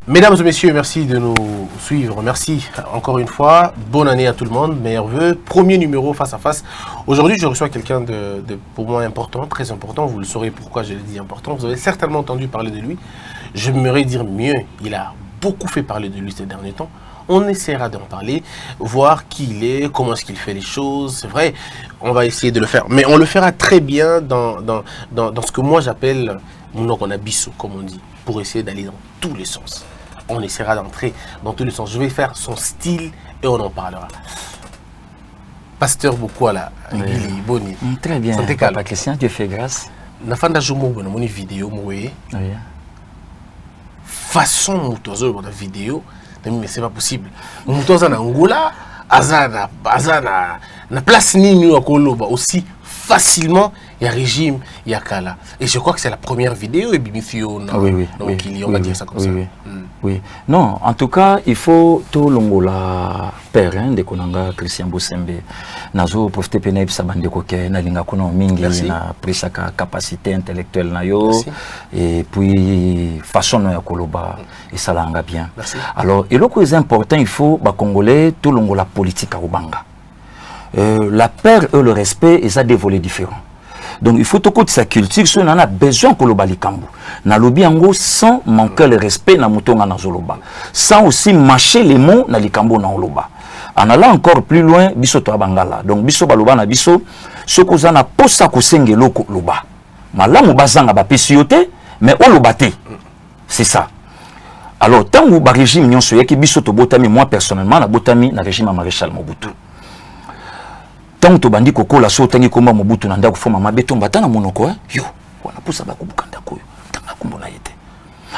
Mesdames et messieurs, merci de nous suivre. Merci encore une fois. Bonne année à tout le monde. Meilleurs vœux. Premier numéro face à face. Aujourd'hui, je reçois quelqu'un de pour moi important, très important. Vous le saurez pourquoi je le dis important. Vous avez certainement entendu parler de lui. J'aimerais dire mieux. Il a beaucoup fait parler de lui ces derniers temps. On essaiera d'en parler, voir qui il est, comment est-ce qu'il fait les choses. C'est vrai, on va essayer de le faire. Mais on le fera très bien dans ce que moi j'appelle mon abisso, comme on dit, pour essayer d'aller dans tous les sens. On essaiera d'entrer dans tous les sens. Je vais faire son style et on en parlera. Pasteur Bokwala, Guili, Boni. Très bien, Papa Christian, Dieu fait grâce. Nafanda Jomo, mon vidéo, façon où la vidéo, mais c'est pas possible. Moutoza na Angola, Azana, na place Nini Akoloba aussi facilement. Il y a régime, il y a Kala. Et je crois que c'est la première vidéo et Bimifio. Oui. On va dire ça comme ça. Oui. Non, en tout cas, il faut tout l'ongola père de Konanga Christian Bosembe. Nazo profiter peneb sabande koke na linga kono mingi na presaka capacité intellectuelle na yo et puis façon ya koloba et ça langa bien. Merci. Alors, et le plus important, il faut ba congolais tout l'ongola politique à Obanga. La paix et le respect et ça des volets différents. Donc il faut tout côté sa culture, si on en a besoin que le balikambu. Na lobi ango sans manquer le respect na mutonga na zoloba. Sans aussi mâcher les mots na likambo na oloba. En allant encore plus loin, biso to abangala. Donc biso baloba na biso, ce que na posa ko sengelo ko loba. Malamu bazanga ba pesiote, mais oloba te. C'est ça. Alors tant que ba régime nyonso yaki biso to botami moi personnellement na botami na régime maréchal Mobutu. Tant que bandi koko la so tangi komba Mobutu nanda kufoma mabeto mbatana monoko yo wana pusa ba kubukanda koyo tanga kumbona yete.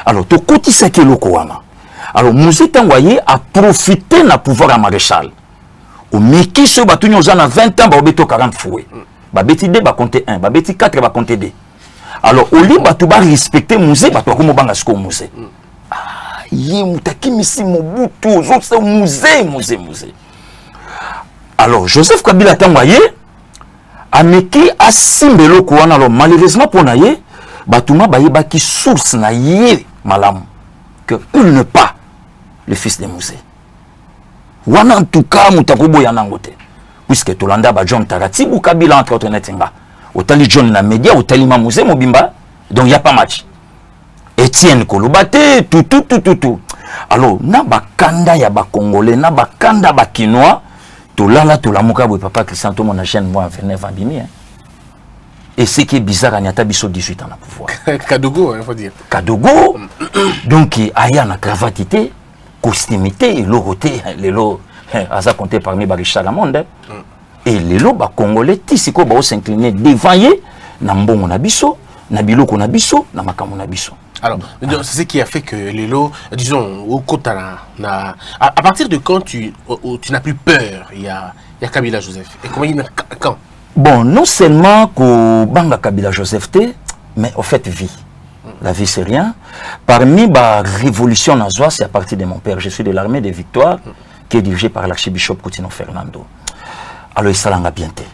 Alors to kotisa ke loko wana. Alors musée tangwaye a profité na pouvoir à maréchal. Au meki so batu nyoza na 20 ans ba obeto 40 fouet. Ba beti 2 ba compter 1, ba beti 4 ba compter 2. Alors au lieu batu ba respecter musée batu ko mobanga sko musée. Ah ye mutaki misi Mobutu zo se musée. Alors, Joseph Kabila Tangoye a meki a simbelo kouana. Alors, malheureusement pour naye, Batouma Baïba qui source na yé malam que il n'est pas le fils de Mousé. Wana en tout cas, Moutakobo Yanangote. Puisque Tolanda ba John Tarati ou Kabila entre autres netinga. Otali John na média, Otali Mamouzé Mobimba. Donc, il n'y a pas match. Etienne Kolobate, tout. Alors, na bakanda ya ba Congolais, na bakanda ba Kinois. Là, tout la mouka, papa Christian, tout mon chaîne, moi, 29 ans, et ce qui est bizarre, il y a 18 ans à pouvoir. Kadogo, il faut dire. Kadogo, donc, il y a une cravatité, costumité, l'oroté, les lots, à ça compter parmi les Richard Lamonde, et les lots, Congolais, Tissiko, s'incliner devant eux, Nambon Nabiso, Nabilo Konabiso, Namakamo Nabiso. Alors, c'est ce qui a fait que les lots, disons, au Kotana, à partir de quand tu n'as plus peur, il y a Kabila Joseph. Et comment il quand? Bon, non seulement que Banga Kabila Joseph, mais au fait, vie. La vie, c'est rien. Parmi la révolution nazoise, c'est à partir de mon père. Je suis de l'armée des Victoires, qui est dirigée par l'archibishop Coutinho Fernando. Alors, il s'en a bien été.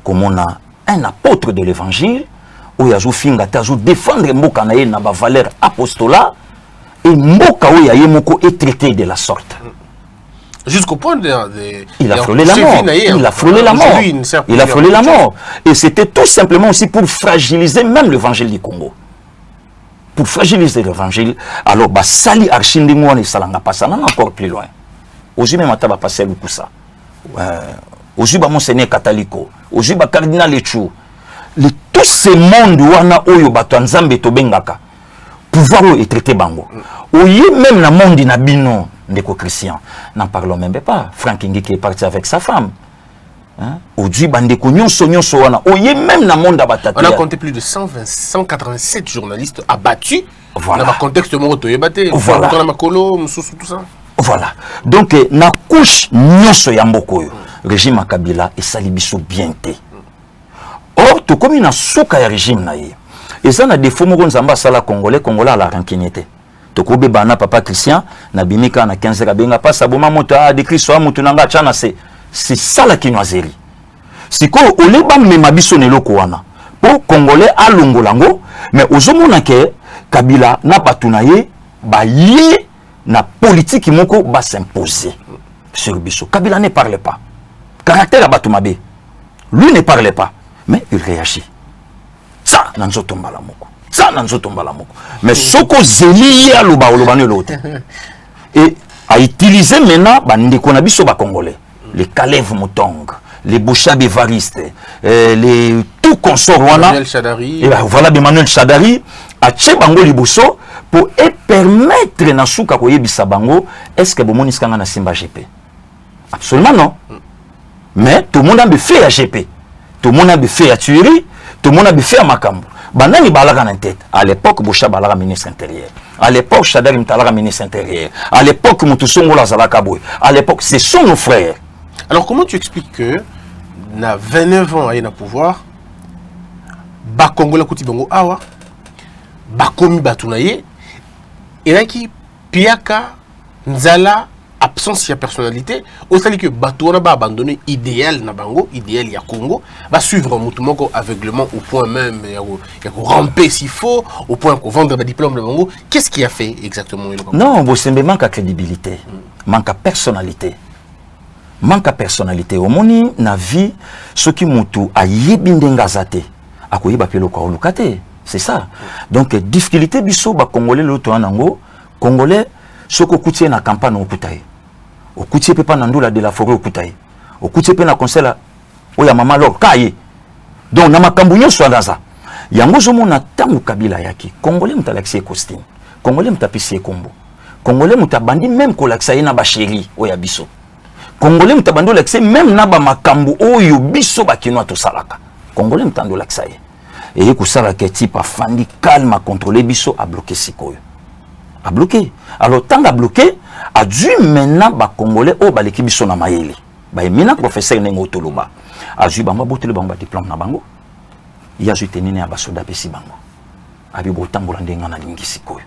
Comme on a un apôtre de l'évangile, où il y a défendre Mboka na na ba valeur apostolat et Mboka où il est traité de la sorte. Jusqu'au point de il a frôlé la mort. Il a frôlé la mort. Il a frôlé la mort. Et c'était tout simplement aussi pour fragiliser même l'évangile du Congo. Pour fragiliser l'évangile. Alors, bah, Sali Archindingouan et Salanga Passana encore plus loin. Aujourd'hui, même à passer le coup ça. Aujourd'hui, bah, Monseigneur Catalico. Aujourd'hui, bah, Cardinal Echou. Tous ces mondes wana oyo bato nzambe to bengaka pouvoir est traité bango oyi même na monde na bino ndeko Christian n'en parlons même pas. Frank Ngi qui est parti avec sa femme aujourd'hui bandeko nyonso wana oyi même na monde batata on a compté plus de 187 journalistes abattus voilà. Dans le contexte moto yebaté voilà. Dans makolo mususu tout ça voilà donc na couche nyonso ya mboko yo régime Kabila et salibiso bien té. Or, tout comme il y a un régime, et ça, il y a des faux mots qui Congolais à la rankinité. Tout comme papa Christian, Nabimika na 15 ans, pas ça, c'est ça la kinoiserie. C'est quoi, au lieu de me pour Congolais à Longolango, mais aux hommes Kabila n'a pas tout naïe, bah yé na politique moko va s'imposer sur biso. Kabila ne parle pas. Caractère à Batoumabé. Lui ne parle pas, mais il réagit. Ça, nanzo tomba la moko. Ça, nanzo tomba la moko. Mais soko zeli ya loba olobane l'autre. Et à utiliser maintenant, bande konabiso ba congolais. Les Kalev Moutong, les Bouchab Evariste, les tout consorts wana. Et ben, voilà Emmanuel Chadari a tché bango liboso pour permettre na souka koyebisa bango est-ce que bomoni skanga na Simba GP. Absolument non. Mais tout le monde a fait à GP. Tout le monde a fait à tuerie, tout le monde a fait à Makambo. Banani balaga en tête. À l'époque, Bouchab balaga ministre intérieur. À l'époque, Chadari Mtalaga ministre intérieur. À l'époque, Moutoussongo Lazalakaboué. À l'époque, ce sont nos frères. Alors, comment tu expliques que, na 29 ans, à pouvoir, Bakongola Koutibango Awa, Bakomi Batounaye, et là qui, Piaka, Nzala, absence de personnalité, au sali que Batouana va abandonner idéal na bango, idéal ya Congo, va suivre un mouvement aveuglement au point même, il ramper s'il faut, au point qu'on vendre des diplômes de bango. Qu'est-ce qui a fait exactement? Non, c'est manque à crédibilité, manque à personnalité. Manque à personnalité. Au moni na vie, ce qui moutou a yebindenga zate, a koyeba pelo kwa olukate. C'est ça. Donc difficulté biso ba congolais l'auto anango, congolais soko koutie na campagne au koutaye. Au koutier pe pa nandula de la forêt au koutaye. Au koutier pe na conseil la oya mama lor kaye. Donc na makambunyo so daza. Yango zo mona tangu kabila yaki. Congolais mutalaxie costume. Congolais mutapisi kombo. Congolais mutabandi même ko laxaye na ba chéri oya biso. Congolais mutabando l'accès même na ba makambu oyo biso bakino to salaka. Congolais mutando l'accès. Et ku sala ke type afandi calme à contrôler biso a bloquer sikoyo. A bloquer. Alors tant à bloquer a dû maintenant ba congolais o ba leki biso na mayele. Ba emina professeur nengo toloba. A dû ba mabotele ba diplôme na bango. Ya ju tenine a ba soda pesi bango. Abi botambola ndenga na lingi sikoyo.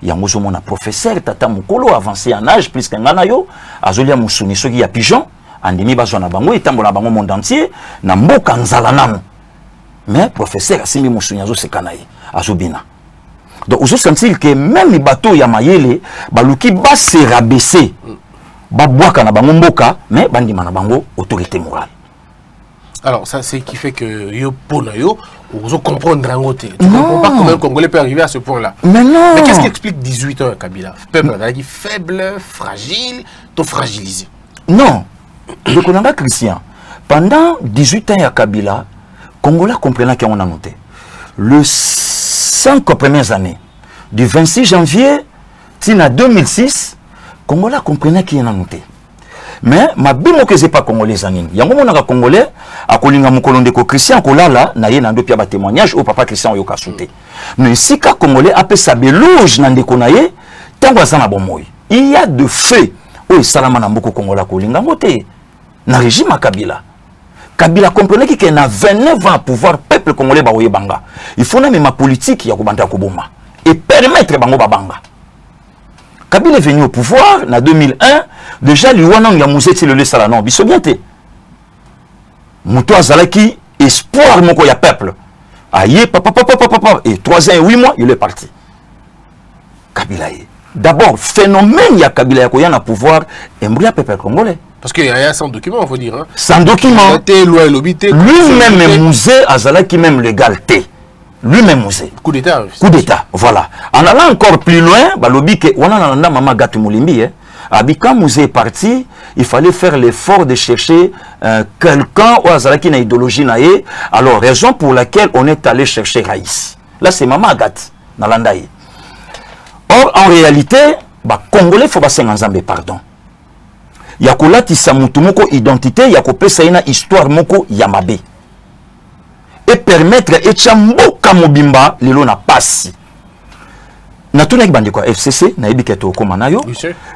Yango zo mona professeur tata mukolo avancé en âge plus que ngana yo azolia musuni soki ya pigeon andimi bazwa na bango etambola bango monde entier na mboka nzala nanu mais professeur asimi musuni azo sekana ye azobina. Donc ozo sentir que même bateau ya mayele baluki ba se rabaisser ba boaka na bango mboka mais bandima na bango autorité morale. Alors ça c'est qui fait que yo pona yo vous comprendre un côté. Tu ne comprends pas comment un Congolais peut arriver à ce point-là. Mais non. Mais qu'est-ce qui explique 18 ans à Kabila? Peuple qui faible, fragile, tout fragilisé. Non. Je connais pas Christian. Pendant 18 ans à Kabila, Congolais comprenant qu'on a noté. Le 5 premières années, du 26 janvier à 2006, Congolais comprenant qu'on a noté. Mais ma bimo que c'est pas congolais anine. Yango monaka congolais a kolinga mukolonde ko Christian kolala na ye na ndo pia ba témoignage au papa Christian yoka souté. Mais si ka congolais a pe sa belouge na ndeko na ye tango sana bomoy. Il y a de faits o salama na mboko congolais kolinga ngote na régime Kabila. Kabila comprenait qu'il y a 29 ans à pouvoir peuple congolais ba oyebanga. Il faut même ma politique ya ko banta ko bomba et permettre bango babanga. Kabila est venu au pouvoir en 2001. Déjà, l'Iwanang Yamouzeti le laisse à la non. Biso bien te. Moutou Azalaki, espoir moko ya peuple. Aïe, papa. Et 3 ans et 8 mois, il est parti. Kabila est. D'abord, phénomène ya Kabila Yakoyan à pouvoir, embrouiller peuple congolais. Parce qu'il y a sans document, il faut dire. Hein. Sans document. Lui-même, Mouzé Azalaki, même l'égalité. Lui-même musée. Coup d'état. Coup d'état, voilà. En allant encore plus loin, balobi que on a maman gâte Moulimbi, Abika musée est parti, il fallait faire l'effort de chercher quelqu'un ou azalaki na idéologie naé. Alors raison pour laquelle on est allé chercher Raïs. Là c'est maman Agathe na landaï. Or en réalité, ba congolais faut passer ensemble pardon. Yakolati sa mutu moko identité, yakopesa ina histoire moko yamabe. Et permettre Echambo Kamobimba lelo na pasi. Na tuna ki bandi kwa FCC na yebi keto okoma na yo.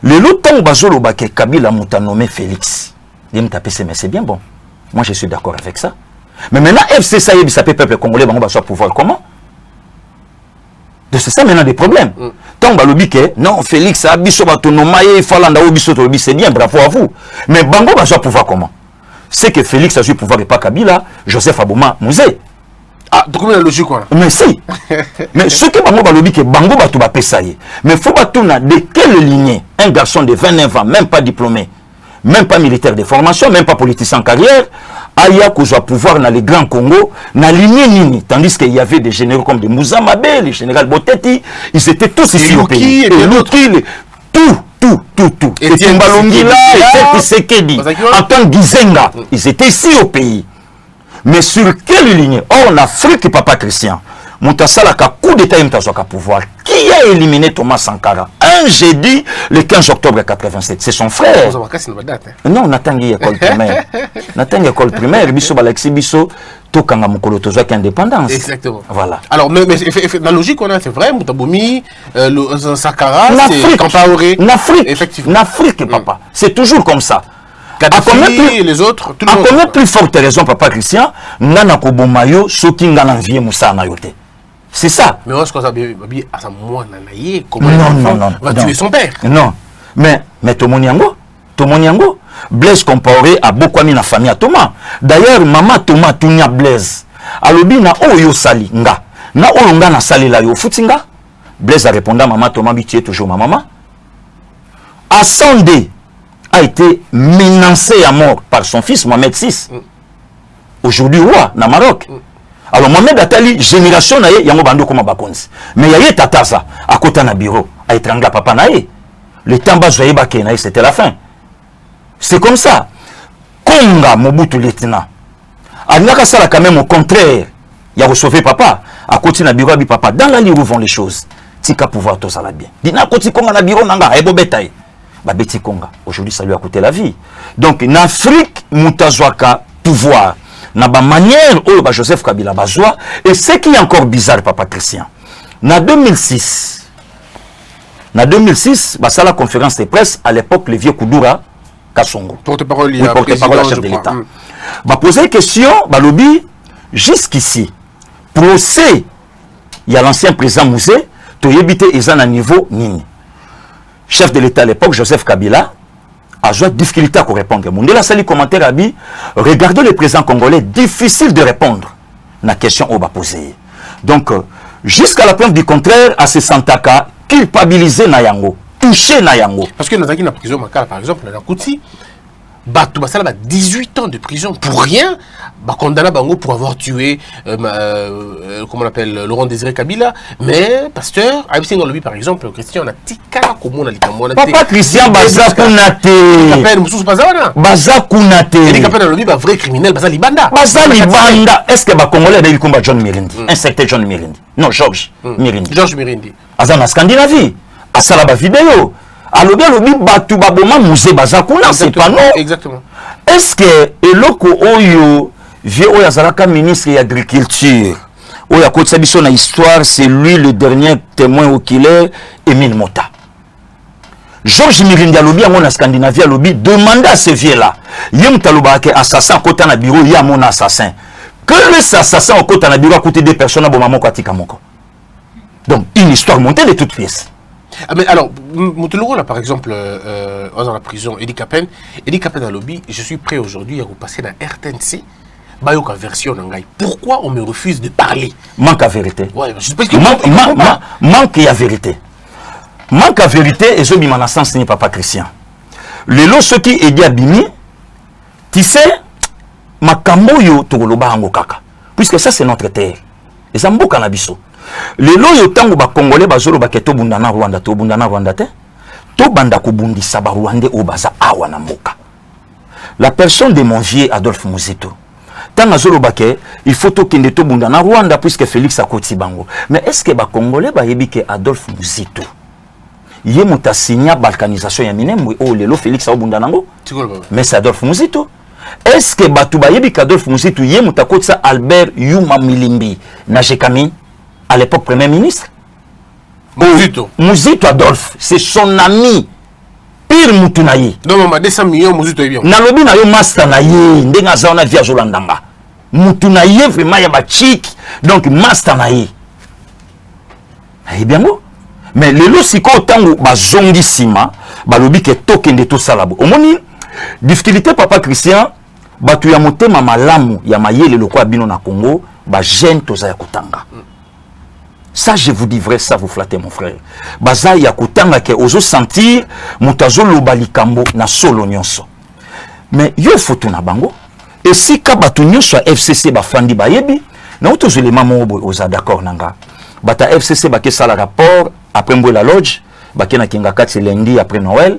Lelo tango bazolo ba ke Kabila muta nommé Félix. Lim tapese mais c'est bien bon. Moi je suis d'accord avec ça. Mais maintenant FCC yebi sa peuple congolais bango ba soit pouvoir comment? De c'est ça maintenant des problèmes. Tango balobi ke non Félix a biso ba tonoma ye falanda o biso to c'est bien bravo à vous. Mais bango ba soit pouvoir comment? C'est que Félix a eu pouvoir et pas Kabila, Joseph Abouma Mouzé. Ah, donc comment la logique quoi? Mais si. Mais ce que bango balobi que bango batu ba pesaye. Mais faut batuna de quelle lignée un garçon de 29 ans, même pas diplômé, même pas militaire de formation, même pas politicien en carrière, aya kozwa pouvoir dans les grands Congo, na lignée nini, tandis qu'il y avait des généraux comme de Moussa Mabé, le général Boteti, ils étaient tous ici au pays. Et tout. Et Timbalongila, et Tshisekedi, Antoine Gizenga, ils étaient ici au pays. Mais sur quelle ligne? Or, en Afrique, Papa Christian, Moutasalaka, coup d'état et pouvoir. Qui a éliminé Thomas Sankara un jeudi, le 15 octobre 87? C'est son frère. Non, Natangi école primaire. Natangi école primaire, Bisso Balaxi Bisso, Tokanga Mokolo Tozoak indépendance. Exactement. Voilà. Alors, mais la logique qu'on a, c'est vrai, Moutaboumi, Sankara, c'est Kampaoré. L'Afrique, papa. C'est toujours comme ça. Kadhafi et les autres, tout le monde. À combien plus forte raison, Papa Christian, Nana Kobomayo, Soki Ngana Vie Moussa Nayote. C'est ça. Mais est-ce que ça va tuer son père? Non. Mais Tomoniango, Blaise comparé à beaucoup de la famille à Thomas. D'ailleurs, maman Thomas Tounia Blaise. Alobi na Oyo Sali, nga. Na Olonga na Sali la yo Futinga. Blaise a répondu à maman Thomas, tu es toujours ma maman. Assandé a été menacé à mort par son fils Mohamed VI. Aujourd'hui, roi, na Maroc. Alors, Mohamed Atali, génération naïe, yango bando comme Bakonzi. Mais yaye tataza, à côté na bureau, à étrangla papa naïe. Le temps bas joyé baké naïe, c'était la fin. C'est comme ça. Konga Mobutu lieutenant. Alinaka sala quand même au contraire. Il a sauvé papa. À côté na bureau, papa. Dans la ligne où vont les choses. Tika pouvoir tout ça la bien. Dina côté konga na bureau nanga, ebo betaille. Babeti Konga. Aujourd'hui, ça lui a coûté la vie. Donc, en Afrique, Moutazouaka, pouvoir. Na ba manière où Joseph Kabila bazwa. Et ce qui est encore bizarre, Papa Christian. En 2006, ça la conférence de presse, à l'époque, le vieux Koudoura, Kassongo. Porte-parole, chef de l'État. Va poser une question, lobby, jusqu'ici, procès, il y a l'ancien président Mouzé, tu y habité, ils ont un niveau nini. Chef de l'État à l'époque, Joseph Kabila, a joué difficulté à répondre. Mondela Sali commentaire a dit, regardez le président congolais, difficile de répondre à la question qu'on va poser. Donc, jusqu'à la preuve du contraire, à ce Santaka, culpabiliser Nayango, toucher Nayango. Parce que nous avons la prison, par exemple, dans Kouti, Batou Bassala a 18 ans de prison pour rien. Condamné Bango pour avoir tué, comment on appelle, Laurent Désiré Kabila. Mais, pasteur, Aïbsing Olobi, par exemple, Christian, on a Tikala Komona Likamona. Papa Christian Baza Kounate. Baza Kounate. Et les Kapel Olobi, un vrai criminel, Baza Libanda. Baza Libanda. Est-ce que les Congolais ont eu combat John Mirindi? Un certain John Mirindi. Non, Georges Mirindi. Georges Mirindi. Azan en Scandinavie. À Salaba vidéo. Alobi Batou Baboma Mouzé Baza Kouna. C'est pas non. Exactement. Est-ce que Eloko Oyo, vieux Oyazalaka ministre de l'Agriculture, Oya Kotsabiso na histoire, c'est lui le dernier témoin oculaire, Émile Mota. Georges Mirindi Alobi, à mon Scandinavie, Alobi, demandez à ce vieux-là, Yem Talouba, assassin, côté na bureau, il y a mon assassin. Que le assassin au côté na bureau a coûté 2 personnes à Bomamo Kwatika-Moko. Donc, une histoire montée de toutes pièces. Ah mais alors, Moutoulou, là par exemple, dans la prison, Eddie Capen à lobby, je suis prêt aujourd'hui à vous passer dans RTNC, Bayoka version Nangai. Pourquoi on me refuse de parler? Manque à vérité. Ouais, je sais pas ce que manque à vérité. Manque à vérité, et je dis mon sens, n'est Papa Christian. Le lot, ce qui est dit à Bimi, tu sais, ma kamoyo togoloba angokaka. Puisque ça, c'est notre terre. Et ça m'a canabiso. Le loyo tango ba congolais bazolo ba keto bundana Rwanda to bundana Rwanda te to banda ko bundisa ba Rwanda o baza awa na mboka. La personne de mon vieux Adolphe Mouzito tanga zolo ba ke il faut to kende to bundana Rwanda puisque Félix akoti bango. Mais est-ce que ba congolais ba yebi ke Adolphe Mouzito yé muta signa balkanisation ya minemwe o lelo Félix a bundana ngo? Mais c'est Adolphe Mouzito. Est-ce que batu ba yebi ke Adolphe Mouzito yé muta kotsa Albert Yuma Milimbi na Jekami? À l'époque, Premier ministre. Mouzito Adolphe, c'est son ami. Pire Moutunaye. Non, mais 200 millions, Mouzito est bien. Nalobi na yo master na ye, ndenga zaona via Zolandanga. Moutunaye, vraiment, y'a ba chic. Donc, master na ye. Eh bien, bon. Mais le lot, si ko tango ba zongi sima, ba lobi ke token de tout salabo. Au moni, difficulté, Papa Christian, batu ya motema malamu, ya mayele le kwa bino na Congo, ba jeune toza ya kutanga. Ça, je vous dis vrai, ça vous flattez, mon frère. Baza ya kutanga ke ozo sentir mutazo lobalikambo na solo nyonso. Mais yo foto na bango. Et si ka batu nyonso FCC ba fandi ba yebi, na auto éléments mo oza d'accord nanga. Bata FCC ba ke sala rapport après mbo la lodge, ba ke na kinga kati lundi après Noël,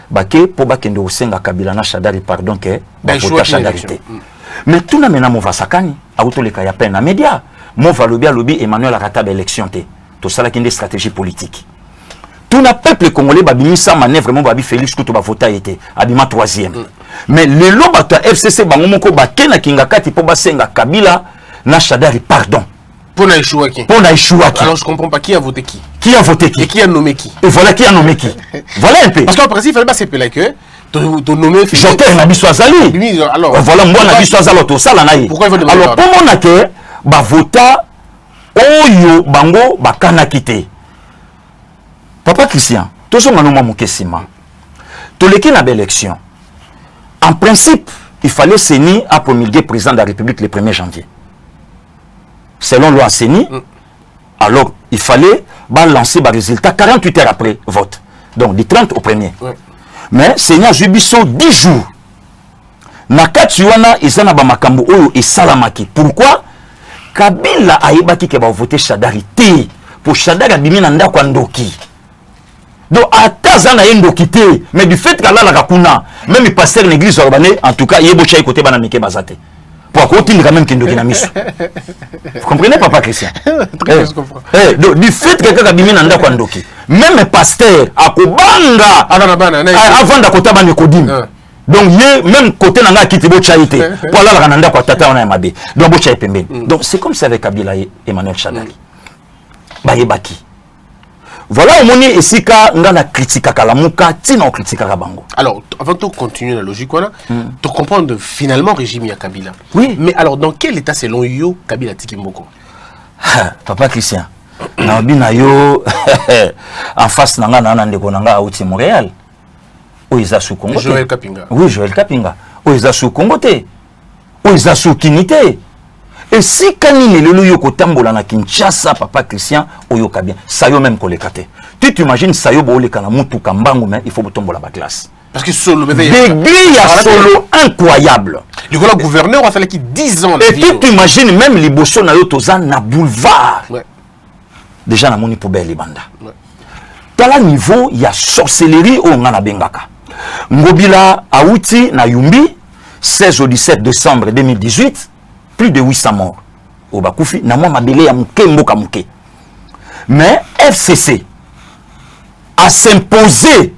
ba ke po ba kende osenga Kabila na Shadari pardon ke ba vota Shadari te. Mais tout na mena mo vasakani, auto le kaya peine na média. Mon lobby Emmanuel Arata élection té. Tout ça là qui est une stratégie politique. Tout le peuple congolais babimi sa manœuvre mon babi Félix Kuto ba vota été abima 3e. Mais le loba ta FCC bango moko ba kena kinga kati po basenga Kabila na Shadari pardon. Pour échouer qui? Pour échouer qui? Alors je comprends pas qui a voté qui. Qui a voté qui? Et qui a nommé qui? Et voilà qui a nommé qui. Voilà un peu. Parce qu'en principe il fallait pas s'épeler que ton nommé Joker na biso azali. Alors voilà moi na biso azalo to sala na ye. Pourquoi il veut alors pour mon que ba vota oyo bango bakana kité. Papa Christian, tout ce manoma mokesima. Tout les qui na élection. En principe, il fallait CENI à promulguer président de la République le 1er janvier. Selon loi CENI, alors il fallait lancer le résultat 48 heures après vote. Donc du 30 au 1er. Ouais. Mais CENI a jubiso 10 jours. Nakati wana izana ba makambo oyo et salamaki. Pourquoi? Kabila aibaki ke ba voter Shadari te. Pour Shadari abimi na ndako ndoki. Donc atazana ndoki te. Mais du fait qu'Allah la kakuna, même le pasteur de l'église urbaine, en tout cas, yebo chay côté bana mike bazate. Pour continuer quand même kindoki na miso. Vous comprenez papa Christian? Très bien, je comprends. Donc du fait que kabimi na ndako ndoki, même le pasteur akobanga avant d'akota bana kodim. Donc même côté nanga kiti bo chaité pour la rananda kwa tata on a mabe donc bo chaité pembe. Donc c'est comme ça avec Kabila et Emmanuel Shadari bayebaki. Voilà au moni esika ngana critique kalamuka tina critique bango. Alors avant de continuer la logique voilà tu comprends finalement régime ya Kabila. Oui, mais alors dans quel état selon yo Kabila Tikimboko? Papa Christian na bina yo en face nanga na ndeko nanga auti Montréal. Oiza sous Congo. Joël Kapinga. Oui, Joël Kapinga. Oiza sous Congo te. Oiza sous Kinité. Et si kanine le yoko tambola na Kinshasa papa Christian oyoka bien. Sayo même kolekate. Tu t'imagines sayo bolé kana mutu kambango mais il faut tombola ba classe. Parce que solo des grilles à solo incroyable. Du coup le gouverneur a fallu qu'il 10 ans. Et tu t'imagines même les bosso na yotoza na boulevard. Ouais. Déjà na moni poubelle libanda. Ouais. Dans le niveau il y a sorcellerie au ngana bengaka. Ngobila Aouti na Yumbi, 16 au 17 décembre 2018, plus de 800 morts. Au Bakoufi, na moi mabele ya mouke mboka mouke. Mais FCC a s'imposé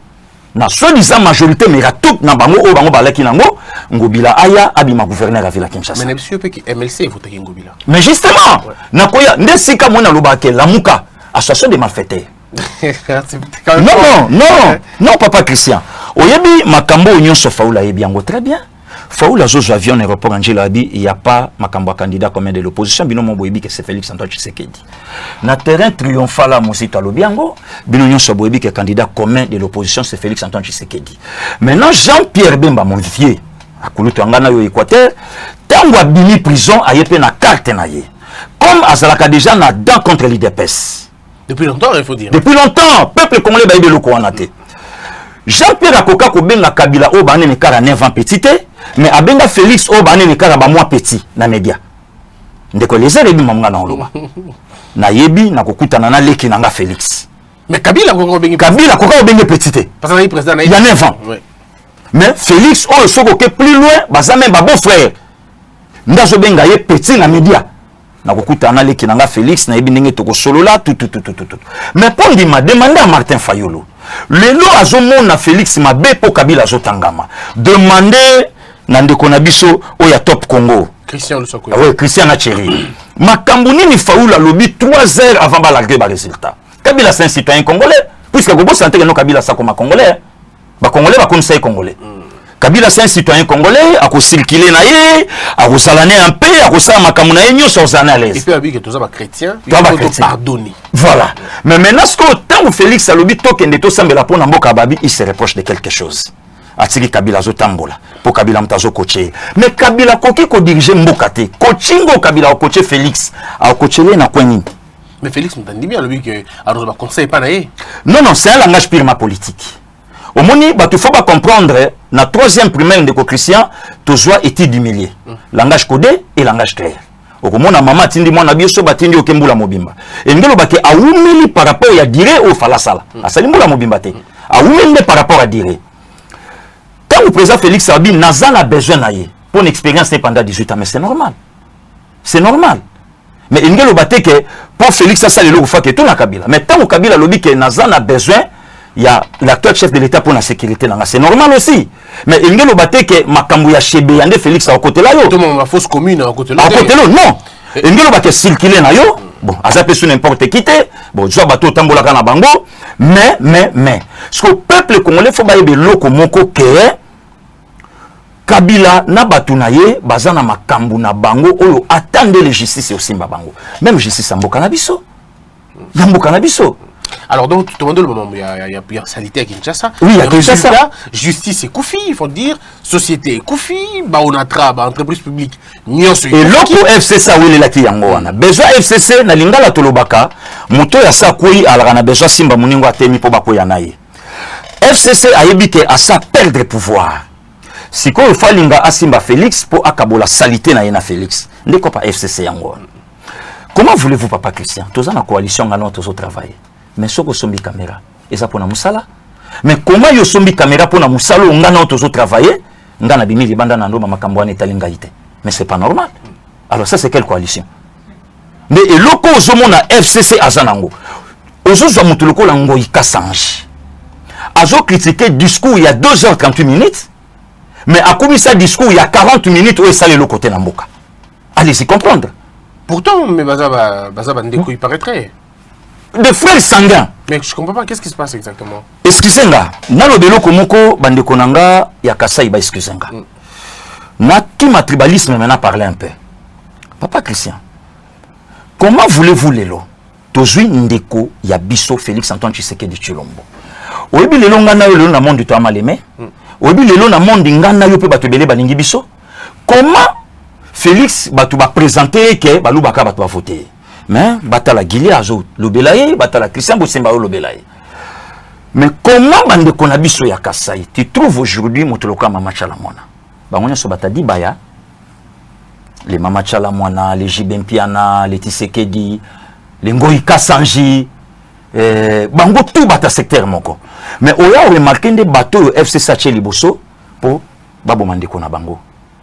na soi-disant majorité mais à tout na bango o bango balaki nango Ngobila aya abima gouverneur à Villa Kinshasa. Mais monsieur peut que MLC vote Ngobila. Mais justement, na koya ndesika mona lobake la muka association des malfaiteurs. Non, papa Christian. Oyebi makambo union so faula yebiango très bien. Faula zozo avion aéroport Angela Abi, il y a pas makambo candidat comme de l'opposition bino mo boyebi que c'est Félix Antoine Tshisekedi. Na terrain triomphal à Mosito Lobiango, bino union so boyebi que candidat commun de l'opposition c'est Félix Antoine Tshisekedi. Maintenant Jean-Pierre Bemba mon vieux akuluto ngana yo Équateur, tango abimi prison ayepe na carte na ye. Comme azalaka déjà na dent contre l'IDPS. Depuis longtemps, il faut dire. Depuis longtemps, peuple congolais baïbe le koanate. Jean-Pierre Akoka Kobenga Kabila o bané ne kara 9 ans petit mais abenga Félix o bané ne kara ba moi petit na média. Ndeko les rebi mamanga na oloba. Na yebi na kokutana na leki nanga Félix. Mais Kabila Koka Kobenga petit. Parce que président il y a 9 ans. Ouais. Mais Félix o soko ke plus loin, bazame ba beau frère. Ndazo benga ye petit na média. Na kokutana leki nanga Félix na yebi ndenge toko solola tout. Mais pour dire m'a demandé à Martin Fayolo. Le lot azomona Félix mabe po Kabila azotangama. Demandez nandeko na biso oya top Congo. Christian Lusoko. Oui, Christian Acheri. Makambo nini Faoula lobby 3 heures avant ba larguer ba résultat. Kabila c'est un citoyen congolais puisque gobo santé que no Kabila ça comme congolais. Ba congolais ba comme ça congolais. Kabila c'est un citoyen congolais, a circuler na ye, a salané un peu, a sala makambo na ye nyoso zana l'aise. Et puis abi que tous ça ba chrétien, il faut pardonner. Voilà. Mais maintenant ce que tant Félix a lobby to kende to sambela pona mboka babi, il se reproche de quelque chose. atiki Kabila zo tambola pour Kabila mtazo coacher mais Kabila koki ko diriger mboka te coachingo Kabila ko coacher Félix a coacher na kwenini. Mais Félix m'entendit bien le que alors ba conseil pas naé. Non non, c'est un langage purement politique. Au moni ba tu faut pas comprendre na troisième primaire de Christian tozwa étude du milieu. Langage codé et langage clair. Okomona mama tindi mwana biso batindi okembula mobimba. Engelo bake awumeli par rapport ya dire au falasala. Asali mbula mobimba te. Awumeli par rapport à dire. Quand le président Félix Sabi Nazan a besoin naie pour une expérience pendant 18 ans, mais c'est normal. C'est normal. Mais engelo bate que pour Félix ça le fait que tout na Kabila. Mais tant que Kabila lobby que Nazan a besoin, il y a l'actuel chef de l'État pour la sécurité là, c'est normal aussi. Mais engelo bate que makambu ya chebe yande Félix à côté là yo. Tout ma fausse commune à côté là. À côté là non. Engelo bate circuler na yo. Bon, ça peut sur n'importe qui te. Bon, tu vois bateau tambola kana bango, mais ce que le peuple congolais faut bailler loko moko que Kabila na batunaye bazana makambu na bango oyo attendez les justice au Simba bango. Même justice amboka na biso. Yamboka na biso. Alors donc tu te demandes le moment où il y a salité à Kinshasa. Oui, il y a Kinshasa. Justice et Koufi, il faut dire, société et Koufi, Baonatra, entreprise publique, Nyonso. Et l'autre FCC oui les lati yango wana. Besoin FCC na lingala tolobaka, moto ya sa koi ala na besoin Simba muningo atemi po bakoya naye. FCC a yebike à sa perdre pouvoir. Si ko falinga asimba Félix pour akabola salité na yena Félix. Ndeko pa FCC yango. Comment voulez-vous papa Christian? Toza na coalition ngana tozo travailler. Mais soko sombi caméra et ça pour na musala. Mais comment yo sombi caméra pour na musala ngana tozo travailler? Ngana bimi libanda na ndo makambo ane talinga ite. Mais c'est pas normal. Alors ça c'est quelle coalition? Mais et loko ozomona FCC azanango. Ozozo mutuloko la ngo ikasange. Azo critiquer discours il y a 2h38 minutes. Mais à comme ça discours il y a 40 minutes où il s'allait le côté Namboka. Allez-y comprendre. Pourtant, mais Bazaba Ndeko, il paraîtrait. De frères sanguins. Mais je comprends pas, qu'est-ce qui se passe exactement? Excusez-moi. Nalo belo komoko bandeko nanga ya kasai ba excusez-moi. Na tout ma tribalisme maintenant parler un peu. Papa Christian. Comment voulez-vous lelo? Tozui ndeko ya biso Félix Antoine Tshisekedi Tshilombo. Oyebi lelo ngana yo lelo na monde to amaleme. Oyebi lelo na monde ngana yo pe bato belé balingi biso. Comment Félix batu ba présenter que balu baka batu ba voter. Mais batala Guilia azo lobelaye, batala Christian Bosemba lobelaye. Mais comment bande konabiso ya Kasai, tu trouves aujourd'hui motoloka Mama Chalamwana. Bangonya so batadi baya. Les Mama Chalamwana, les Jibempiana, les Tshisekedi, les Ngoi Kasanji, bango tout bata secteur moko. Mais oya remarqué des bateaux FC Saché Liboso pour babo mande kona bango.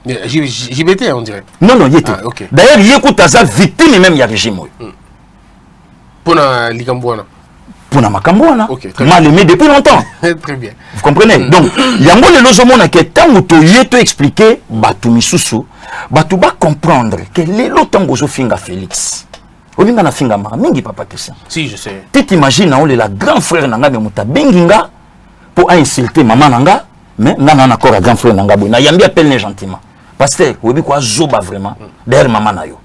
JBT, on dirait. Non, non, il était. Ah, okay. D'ailleurs, il écoute à sa victime même, il y a régime. Pour la Ligambouana. Pour la Macambouana. Ok. Mal aimé depuis longtemps. Très bien. Vous comprenez? Donc, il y a un peu de lozomona qui est tant où tu y es expliqué, Batou Misusu, Batou va comprendre que les lots gozo finga Félix. Olinga na finga mara, mingi papa Christian. Si, je sais. Tu t'imagines, on est la grand frère nanga mais muta benginga pour insulter maman nanga, mais nana encore un grand frère nanga boy. Na yambi appelle gentiment. Pasteur, vous avez quoi zoba vraiment derrière maman na yo.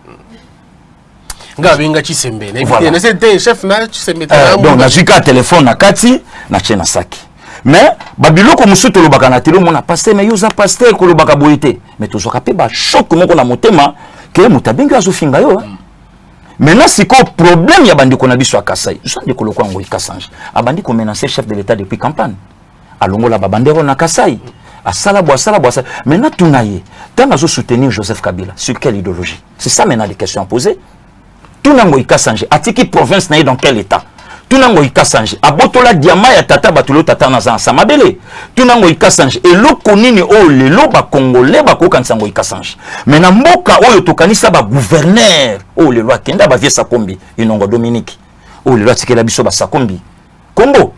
Nga benga Chisembe. Voilà. C'était chef na Chisembe. Donc na zika téléphone na kati na chena saki. Mais babilo ko musu to lobaka na telo mona pasteur mais yoza pasteur ko lobaka boyete. Mais to zoka pe ba choc moko na motema que mutabenga azo finga yo. Maintenant si ko problème ya bandi ko na biso akasai. So ndeko lokwa ngo ikasange. Abandi ko menacer chef de l'état depuis campagne. Alongola babandero na Kasai. Asala boisala. Maintenant, tout naïe. Tant à soutenir Joseph Kabila, sur quelle idéologie? C'est ça maintenant les questions à poser. Tout n'a pas changé. Atiki province naïe dans quel état? Tout n'a pas changé. Abotola diama ya tata batulo tata na samabele. Tout n'a pas changé. Et l'eau konini oh le loba congolais ba kokansa ngo changé. Maintenant mboka oyo tokanisa ba gouverneur oh le loi kenda ba vie sakombi inongo Dominique. Oh le loi tikela biso ba sakombi. Congo.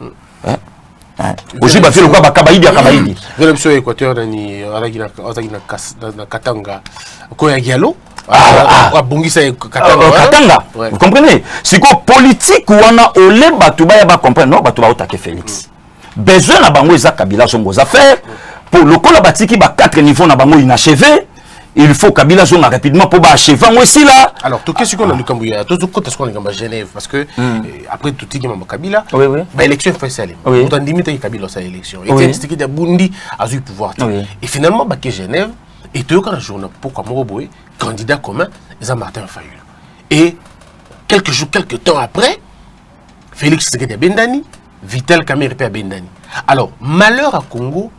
Aussi ba fait le quoi ba kabaidi akabaidi. L'option Équateur ni na Katanga. Koya Gialo. Bongisa Katanga. Vous comprenez? Si ko politique wana ole batu ba ya ba comprendre non batu ba otake Félix. Besoin na bango eza Kabila songo affaire pour le kola batiki ba 4 niveaux na bango inachevé. il faut Kabila zonga rapidement pour achever aussi là. Alors, tout ce qu'on a le Cambouya, tout ce qu'on a à Genève, parce que après tout ce qui est Kabila, oui, oui. L'élection fait ça. On a limité Kabila sa élection. Et c'est ce qui a Bundi a eu pouvoir. Et finalement, que Genève, et tout le journal pourquoi Moroboé, candidat commun, c'est Martin Fayulu. Et quelques temps après, Félix Tshisekedi à Bendani, Vital Kamerhe à Bendani. Alors, malheur à Congo,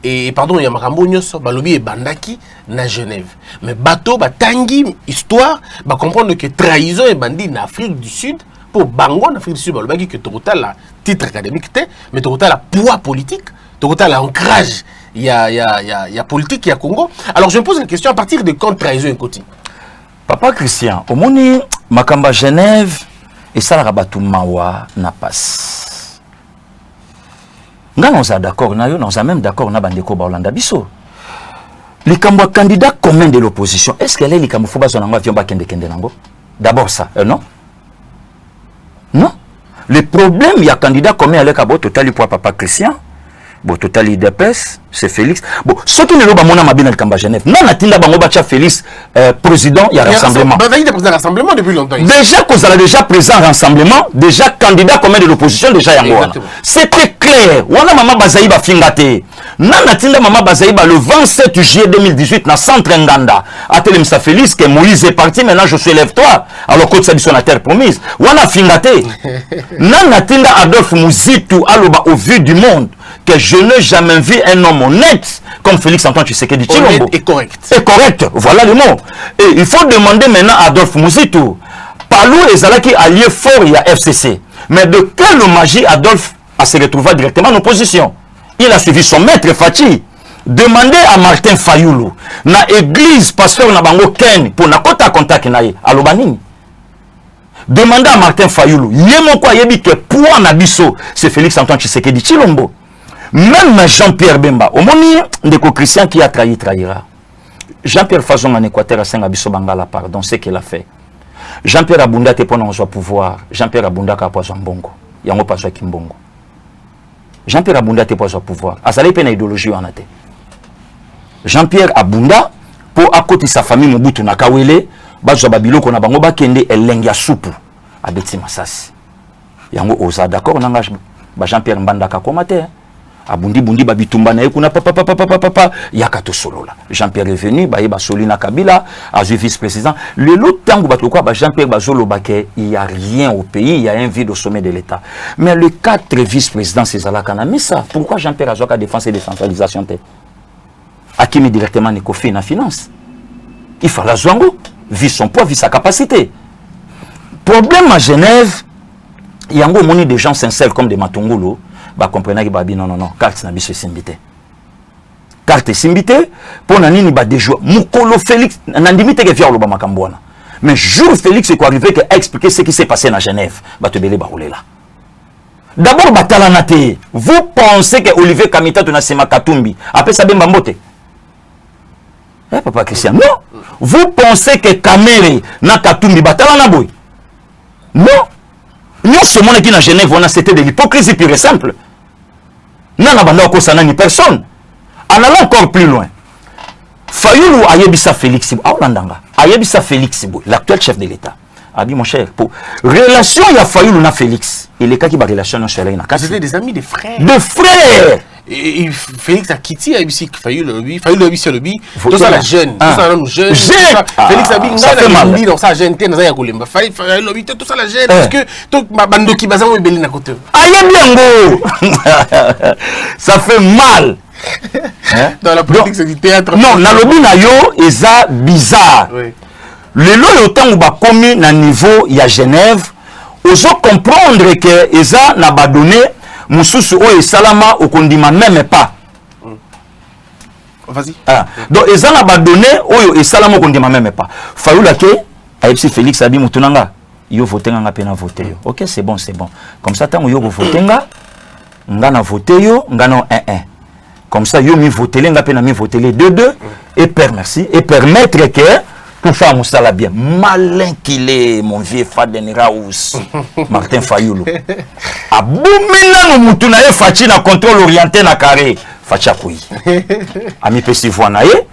et pardon, il y a Makambo Nyoso, Balobi et Bandaki, na Genève. Mais bateau, tangi, histoire, comprendre que trahison et bandit en Afrique du Sud, pour Bango en Afrique du Sud, Balobi que total la titre académique, mais total la poids politique, total l'ancrage, il y a politique, il y a Congo. Alors je me pose une question à partir de quand trahison et côté. Papa Christian, au moni, Makamba Genève, et ça la rabatou mawa na passe. Nga on a d'accord, on a même d'accord na bandeko ba Hollanda biso. Les candidats communs de l'opposition, est-ce qu'elle est les camouflage son avion ba kende nango? D'abord ça, non? Non. Le problème, il y a candidat commun avec Abo Total pour Papa Christian. Bon, Total IDPS, c'est Félix. Bon, ce qui ne l'ont pas mon ami dans le Camba Genève. Non, Natinda Bangobacha Félix, président, il y a rassemblement. Il y a président rassemblement depuis longtemps. Déjà, qu'on a déjà présent rassemblement, déjà candidat commun de l'opposition, déjà Yangoana. C'était clair. Wana Mama Bazaïba Fingate. Natinda Mama Bazaïba le 27 juillet 2018, dans centre Nganda. À Télémsa Félix, que Moïse est parti, maintenant je suis lève-toi. Alors, quand ça dit sur la terre promise. Wana Fingate. Natinda Adolphe Mouzitou, Aloba, au vu du monde. Que je n'ai jamais vu un homme honnête comme Félix Antoine Tshisekedi Tshilombo. Et correct. Et correct, voilà le mot. Et il faut demander maintenant à Adolphe Mouzitou. Palou et Zalaki allié fort, il y a FCC. Mais de quelle magie Adolphe a se retrouvé directement en opposition? Il a suivi son maître Fachi. Demandez à Martin Fayulu, na église pasteur na bango Ken, pour na kota contact na ye, à Lobanini. Demandez à Martin Fayulu, yémo kwa yebi que pour Nabiso, c'est Félix Antoine Tshisekedi Tshilombo. Même Jean-Pierre Bemba, au moment de Christian qui a trahi, trahira. Jean-Pierre Fazon en Équateur a Saint-Abisso Bangala, pardon, c'est ce qu'il a fait. Jean-Pierre Abunda te pona en pouvoir. Jean-Pierre Abunda ka pas en bongo. Yango pas kimbongo. Jean-Pierre Abunda te pas en pouvoir. Azali pe na idéologie en ate. Jean-Pierre Abunda pour à côté sa famille Mobutu na Kawele, bazo babiloko na bango bakende elengia soupu. Abeti Masasi. Yango oza d'accord nanga ba Jean-Pierre Mbanda ka komate. Abundi bundi babitumba na ekuna papa yakato solola. Jean-Pierre est venu ba yeba Solina Kabila a vice-président. Le lot tango batoko ba Jean-Pierre bazolo baké, il y a rien au pays, il y a un vide au sommet de l'État. Mais le 4 vice-président c'est Zalakana, mais ça pourquoi Jean-Pierre a joué défense et décentralisation té Akimi directement Nekofi na finance. Il faut la Zwango, vu son poids, vu sa capacité. Problème à Genève, il y a un des gens sincères comme des Matungulu. Bah comprenez que non carte na biso simbité carte simbité pour nani ni ba déjouer mukolo Félix nandimite que via lo ba makambwana mais jour Félix est arrivé que expliquer ce qui s'est passé à Genève ba te belé ba rouler là d'abord batala naté vous pensez que Olivier Kamita na sema Katumbi après ça bemba mbote papa Christian non vous pensez que Kamerhe na Katumbi batala na boy non. Nous, ce monde qui est à Genève, c'était de l'hypocrisie pure et simple. Nous n'avons ni personne. En allant encore plus loin, Fayulu Ayebisa Félix, Ayebisa Félix, l'actuel chef de l'État. Abi mon cher, pour relation, il y a Fayulu na Félix. Et les cas qui ont relation, c'était des amis, des frères. Des frères! Et Félix a quitté Fayulu Lobby, tout ça la jeune, tout ça la jeune. Félix a dit, ça fait mal. Dans sa jeune, dans sa Yakulimba. Fayulu Lobby, tout ça la jeune, parce que tout ma bande qui bazan est belle à côté. Aïe bien go. Ça fait mal. Dans la politique, c'est du théâtre. Non, na lobby na yo, eza bizarre. Le lot autant où ba commis na niveau il y a Genève, oso comprendre que eza na ba donné mususu o salama au kondima même pas. Vas-y. Donc eza na ba donné o salama au kondima même pas. Fayulu ke ayepsi Félix abi mutunanga yo voter nga pe na voter yo. OK, c'est bon. Comme ça tant yo voter nga na voter yo, nga non 1-1. Comme ça yo mi voter nga pe na mi voter les 2-2 et merci et permettre que pour faire mon salaire bien. Malin qu'il est, mon vieux Faden Raous, Martin Fayulu. Aboumina no mutuna e fachi na contrôle orienté na carré. Facha koui. Ami pesi voanaye.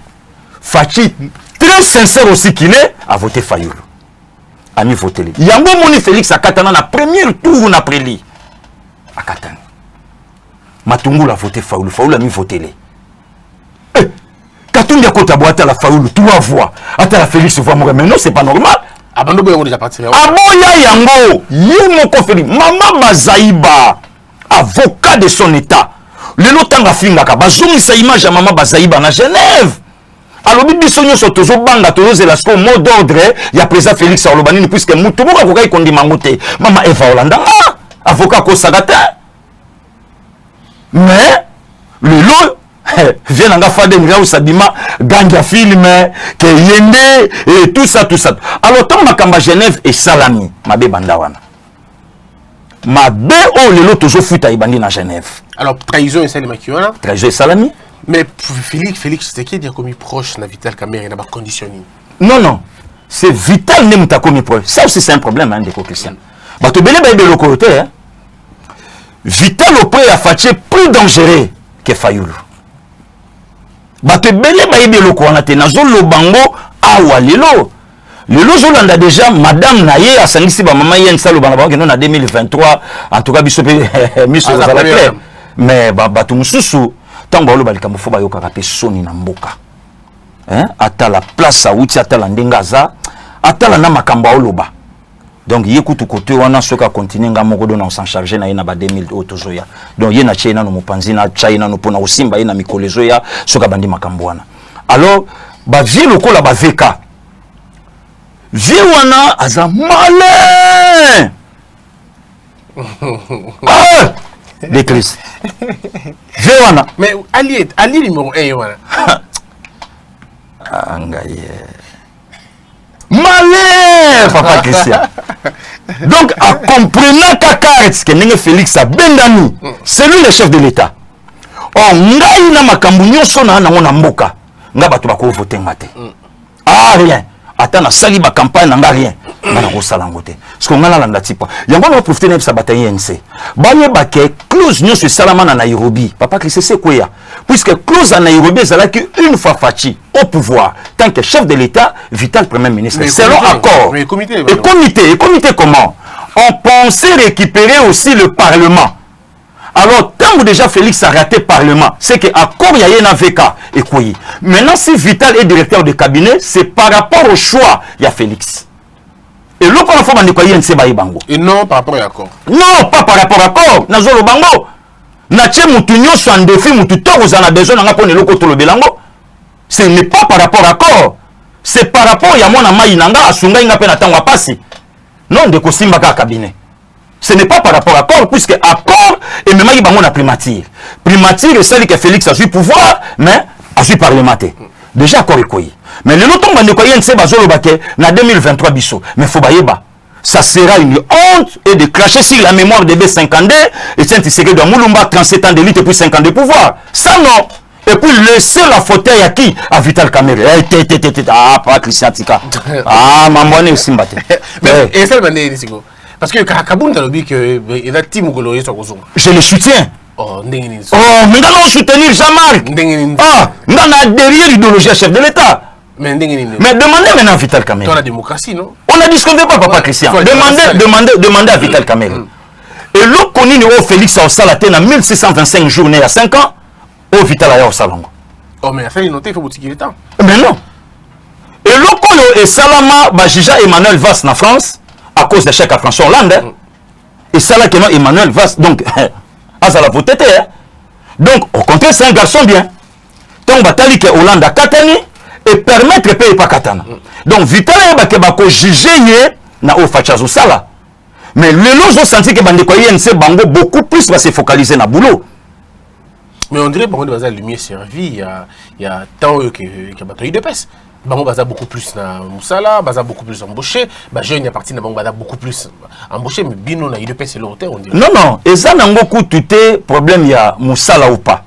Fachi, très sincère aussi qu'il est, a voté Fayoulou. A mis voté lui. Yango Moni Félix a Katana na premier tour na préli. A Katana. Matungulu a voté Fayoulou. Fayoulou a mis voté lui. Katumbi a kota boîte à la Fayoulou. 3 voix. Ata la Félix voit mourir. Mais non, c'est pas normal. Abando Boyango déjà parti. Aboya Yango. Yé Félix. Maman Bazaïba. Avocat de son état. Le lotanga fingaka. Bazoumi sa image à Maman Bazaïba na Genève. Alors, biso nyonso tozo banga tozo la sko mot d'ordre ya président Félix Alobanini puisque mutu boka kokai kondi mangote Mama Eva Olanda avocat ko sagata mais le lot vient nga fade ngao sabima ganga film que yende et tout ça alors tant makamba Genève et Salami mabe banda wana mabe o le lot tozo futa ibandi na Genève alors trahison et Salami Kiona trahison et Salami. Mais Félix, c'était qui dire comme proche de Vital Kamerhe et n'a pas conditionné. Non. C'est Vital n'est pas comme proche. Ça aussi, c'est un problème, hein, des Christian. Bah, tu belé de l'autre côté, hein. Vital au près a fait plus dangereux que Fayoulou. Bah, tu belé de l'autre côté, on a dit, le bango, awa, lilo. Lilo, Zolanda déjà, Madame Naye, a sangisi, bah, maman, yen salo, bah, on a 2023, en tout cas, miso, mais, bah, tu m'soussou. Tant que balika mofo bayoka kape soni na mboka ata la place a uti ata la ndengaza ata la na makamba oloba donc yekutu côté wana soka continuer nga moko dona on s'en charger na ina ba 2000 otozoya donc yena china no mopanzi na china no pona osimba ina mikolezo ya soka bandi makambo wana alors ba vie lokola ba veka vie wana aza malin des crises. Véwana. Mais Ali numéro 1, voilà. Malin, papa Christian. Donc, en comprenant qu'Akaretz, que Nenge Félix a Bendani, c'est lui le chef de l'État. Oh, ngai na makambu nyonso na ngona mboka. Nga bato bako voter ngate. Ah, rien. Attends, na sali ba campagne na nga rien. Bana ko salangote. Parce qu'on a la landa tipa. Yango na profiter na sa bataille NC. Baye baké close nyo sur Salama na Nairobi. Papa Christ c'est quoi ya? Puisque close à Nairobi ça là que une fois Fachi au pouvoir tant que chef de l'État, Vital Premier ministre. C'est leur accord. Mais comité. Et comité comment? On pensait récupérer aussi le Parlement. Alors, tant que déjà Félix a raté le Parlement, c'est qu'accord il y a un VK et quoi. Maintenant, si Vital est directeur de cabinet, c'est par rapport au choix, il y a Félix. Et l'autre fois, on a dit bango. Et non par rapport à l'accord. Non, pas par rapport à l'accord. Nazolo bango. Nache mutunyo so en défi mututo vous en a besoin n'a pas le côté le belango. Ce n'est pas par rapport à l'accord. C'est par rapport à mon amai nanga asunga inga pena tango passi. Non de kosimba ka cabinet. Ce n'est pas par rapport à l'accord, puisque accord et même il y a primature. Primature, c'est celle que Félix a eu pouvoir, mais a eu parlementaire. Déjà, accord est quoi. Mais le temps de quoi il y a 2023 biso. Mais il faut bailler ça sera une honte et de cracher sur la mémoire de B52 et Saint-Tiségué de Moulumba 37 ans de lutte et puis 5 ans de pouvoir. Ça non. Et puis laisser la fauteuil à qui? À Vital Kamerhe. Ah, pas Christian Tika. Ah, maman aussi mbaté. Et ça le parce que Kaboun a dit que il a team Goloye sur Kozonga. Je le soutiens. Oh, mais nous soutenir Jean-Marc. Ah, nous avons derrière l'idéologie chef de l'État. Mais demandez maintenant à Vital Kamerhe. Dans la démocratie, non? On ne discute pas, papa Christian. Demandez à Vital Kamerhe. Et l'autre connu au Félix a salaté dans 1625 journées à 5 ans. Au Vital a au salon. Oh, mais il noté, il faut boutiquer le temps. Mais non. Et l'autre connu est Salama, Bajija Emmanuel Vass en France. À cause de chèque à François Hollande. Et ça là que Emmanuel Vass, donc, à la voté. Donc, au contraire, c'est un garçon bien. Donc, Batali que Hollande a Katani et permettre de payer pas Katana. Donc, Vital a jugé na au Fachazo Sala. Mais les gens ont senti que Bandekoye NC Bango beaucoup plus va se focaliser na boulot. Mais on dirait que Bango Baza lumière servi, il y a tant que Batoyi de pèse. Bango Baza beaucoup plus na Moussala, Baza beaucoup plus embauché, jeune a parti na Bango Baza beaucoup plus embauché, mais Bino na IDP c'est l'auteur on dirait. Non, et ça n'a beaucoup tout problème il y a Moussala ou pas.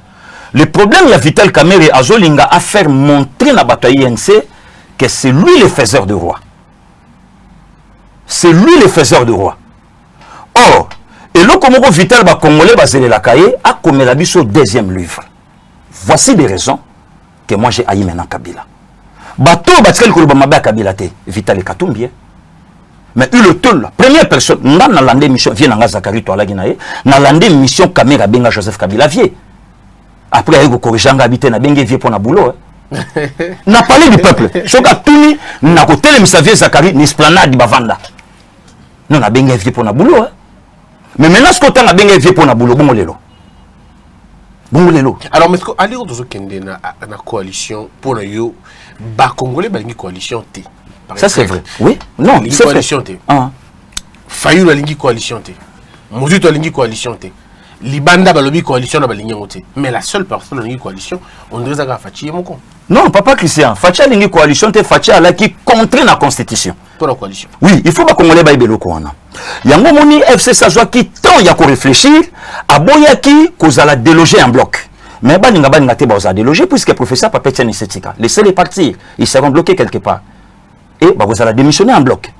Le problème il y a Vital Kamerhe Azolinga à faire montrer na Batoyi NC que c'est lui le faiseur de roi. C'est lui le faiseur de roi. Or, et le Komoko Vital Congolais Bazele Lakaye a commis la biso deuxième livre. Voici des raisons que moi j'ai haï maintenant Kabila. bato batikali koloba mabe ya Kabila te Vital Katumbi mais le tour la première personne nga na landé mission vient nga Zakari to alagi na ye na landé mission caméra benga Joseph Kabila vie après il corriger nga habité na benga vie pour na boulot na parlé du peuple soka tuni na ko telemisa vie Zakari ni esplanade bavanda non na benga vie pour na boulot mais maintenant ce que tu as benga vie pour na boulot bon lelo. Alors, mais allez au dozo kende na coalition pour le yo ba congolais ba lingi coalition T. Ça c'est vrai. Oui. Non, c'est coalition T. Fayou la lingi coalition T. Mozuto la lingi coalition T. Libanda ba lobi coalition na ba lingi ngote. Mais la seule personne la lingi coalition, on dirait ça Fachi moko. Non, papa Christian, Fachi la lingi coalition T Fachi ala qui contre la constitution. Pour la coalition. Oui, il faut ba congolais ba ibelo ko wana. Yango moni FC Sazwa qui tant ya ko réfléchir aboya qui kozala déloger en bloc. Mais baninga baninga te ba déloger puisque le professeur Papetian Isetika. Laissez-les partir, ils seront bloqués quelque part. Et ba kozala démissionner en bloc.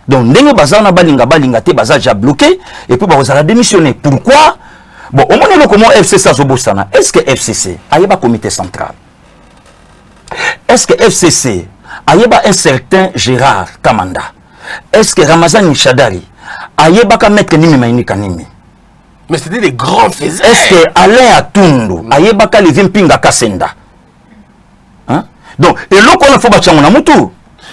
Donc ndenge bazana baninga te baza déjà bloqué et puis ba kozala démissionner. Pourquoi? Bon, au moins comment FC Sazwa bosana. Est-ce que FCC ayeba comité central? Est-ce que FCC ayeba un certain Gérard Kamanda? Est-ce que Ramazan Chadari ayebaka mettre nimi maini kanimi? Mais c'était des grands faiseurs. Est-ce que Alain Atundu ayebaka levi mpinga kasenda? Hein? Donc, et là qu'on a fait bâtir mon amoutou.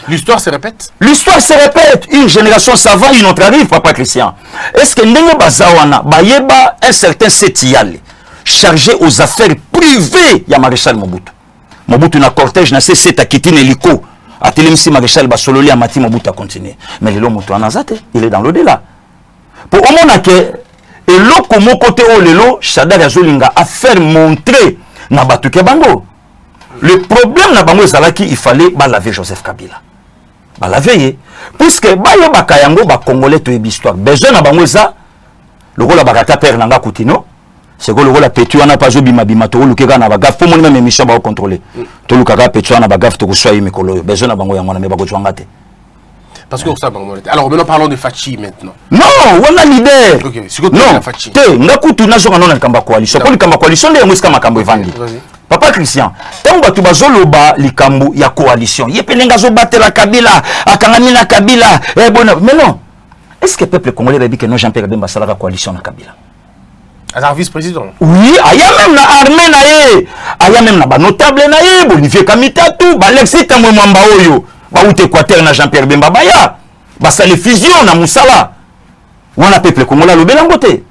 L'histoire se répète. L'histoire se répète. Une génération ça va, une autre arrive, papa Christian. Est-ce que Ndenge Bazawana bayeba un certain Setial chargé aux affaires privées ya Maréchal Mobutu? Mobutu na cortège na c'est à quitter l'hélico. A Télémissi Maréchal Basololi a Mati Mobutu a continué. Mais le Mobutu en azate, il est dans l'au-delà. Pour au moins que et l'autre mon côté au lelo, Chadar Azolinga a fait montrer na Batuke Bango. Le problème na Bango Zalaki, il fallait laver Joseph Kabila. Laver, puisque Baye Bakayango, ba Congolais, to histoire. Besoin na Bango za, le rôle à Barata Père Nanga Koutino. C'est que le rôle à Petuana Pazo Bima to Lukega na bagaf pour mon même émission ba contrôler. To Lukega Petuana bagaf to soit Mikolo. Besoin na Bango Yangona me ba Gochwangate. Parce que ça, alors maintenant parlons de Fachi maintenant. Non, on a l'idée. Ok, c'est quoi non, Fachi? Te, ngakutu na zonga nona kamba coalition. Pour kamba coalition de muska makambo evandi. Papa Christian, tango batu bazoloba likambo ya coalition. Yepelenga zo batela Kabila, akangami na Kabila. Bon, mais non. Est-ce que le peuple congolais va dire que non Jean-Pierre Bemba sala la coalition na Kabila? Alors vice-président. Oui, aya même na armée na ye. Aya même na ba notable na ye, Olivier Kamitatu, ba Alexis Tamwe Mwamba oyo. Ba ou Équateur na Jean-Pierre Bemba baya. Ba ça les fusion na Moussala. Wana peuple congolais lo belangote.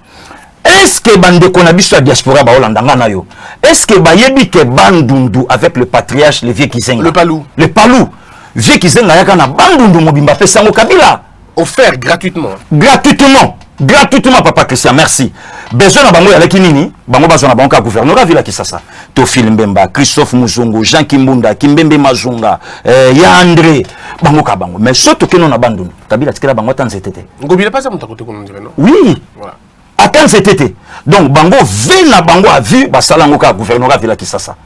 Est-ce que bande konabiso la diaspora ba Holandanga na yo? Est-ce que ba yebi que bandundu avec le patriarche le vieux Kizenga? Le Palou. Le Palou. Vieux Kizenga yaka na bandundu mobimba pesango Kabila. Offert gratuitement. Gratuitement. Gratuitement, papa Christian, merci. Besoin na bango avec nini? Bango besoin na bango gouverneur Villa Kisasa. Tofil Mbemba, Christophe Muzungu, Jean Kimbunda, Kimbembe Mazunga, ya André, bango ka bango. Mais surtout que non abandonne. Kabila tikela bango tan zetete. Ngobila pas ça mon côté comme on dirait non? Oui. Voilà. Attends zetete. Donc bango ve na bango a vu basala ngo ka gouverneur Villa Kisasa.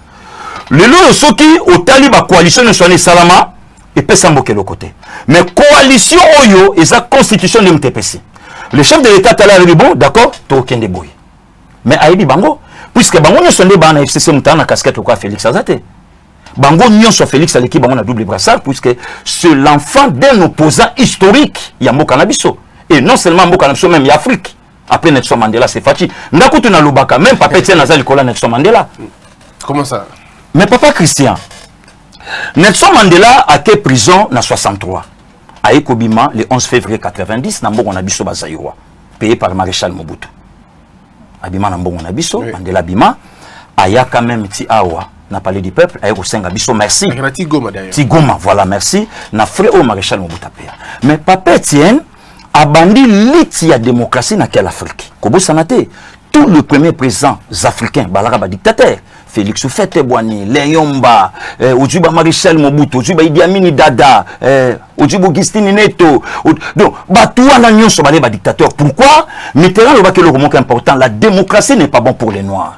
Le lo soki au tali ba coalition ne soit salama et pesa mboke le côté. Mais coalition oyo et sa constitution de MTPC. Le chef de l'État a dit bon, d'accord, tu aucun débrouille. Mais Aïdi Bango, puisque Bango ne sont pas dans la FCC, on a casquette ou quoi Félix Azate. Bango n'y soit Félix à l'équipe, Bango a double brassard, puisque c'est l'enfant d'un opposant historique, Yambo Canabiso. Et non seulement Yambo Canabiso, même Afrique. Après Nelson Mandela, c'est Fachi. Ndakutu na Lubaka, même Papa Etienne Nazal Nicolas Nelson Mandela. Comment ça? Mais Papa Christian, Nelson Mandela a été prison en 63. À Ekobima, le 11 février 90, Nambo on a biso Bazaïwa, payé par Maréchal Mobutu. Abima Nambo on a biso, Mandela Bima, Aya quand même ti awa, n'a parlé du peuple, Aya Kosenga biso, merci. Tigoma d'ailleurs. Tigoma, voilà, merci. N'a frère au Maréchal Mobutu paya. Mais Papa Etienne a bandi l'iti ya démocratie dans quelle Afrique? Kobo Sanate, tous les premiers présidents africains, Balaraba dictateur. Félix Houphouët-Boigny, Léyomba, Ojuba Maréchal Mobutu, Ojuba Idi Amin Dada, Ojuba Augustine Neto. Donc, Batoua Nagnon sont des dictateurs. Pourquoi? Mitterrand, le remarque important, la démocratie n'est pas bon pour les Noirs.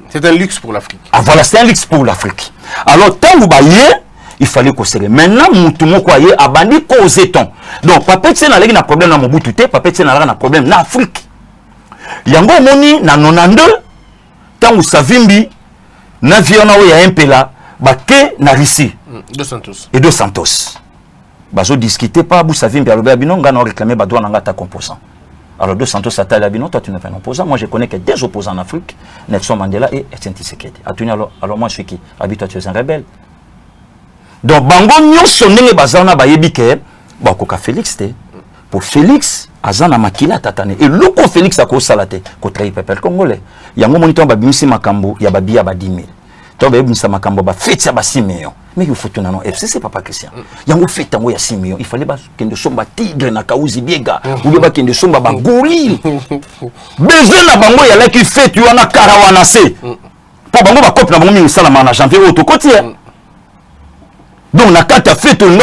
C'est un luxe pour l'Afrique. Ah voilà, c'est un luxe pour l'Afrique. Alors, tant vous baillez, il fallait qu'on se maintenant, Moutoumou Kwaye, a bandi causeton. Donc, Papa Tien n'a pas de problème dans Mobutu, Papa Tien n'a pas de problème dans l'Afrique. Yango Moni, na 92, tant vous savez, na viona ya impela ba ke na Russie Dos Santos. Et Dos Santos. Bazo discuter pas, vous savez, bien le binon, on réclamé Badoua Nangata composant. Alors Dos Santos a taillé la binon, toi tu n'es pas un opposant. Moi je connais que des opposants en Afrique, Nelson Mandela et Etienne Tshisekedi. Alors moi je suis qui? Habite toi tu es un rebelle. Donc bango nyon sonné bazana bayebike, ba koka Félix te. Pour Félix, azana makila tatane. Et loko Félix a ko salate, ko trahi peuple congolais. Yango moniton ba bimisi makambo, ya ba biya ba 10 000. To ba bimisa makambo ba feti ba 6 millions. Mais il faut tourner non FCC papa Christian. Yango fait tango ya 6 millions. Il fallait ba kende somba tigre na kauzi biega. Ou bien ba kende somba ba gorille. Besoin na bango ya la ki fait tu wana karawana se. Pour bango ba cop na bango mi sala na janvier auto côtier. Donc, na kata fait on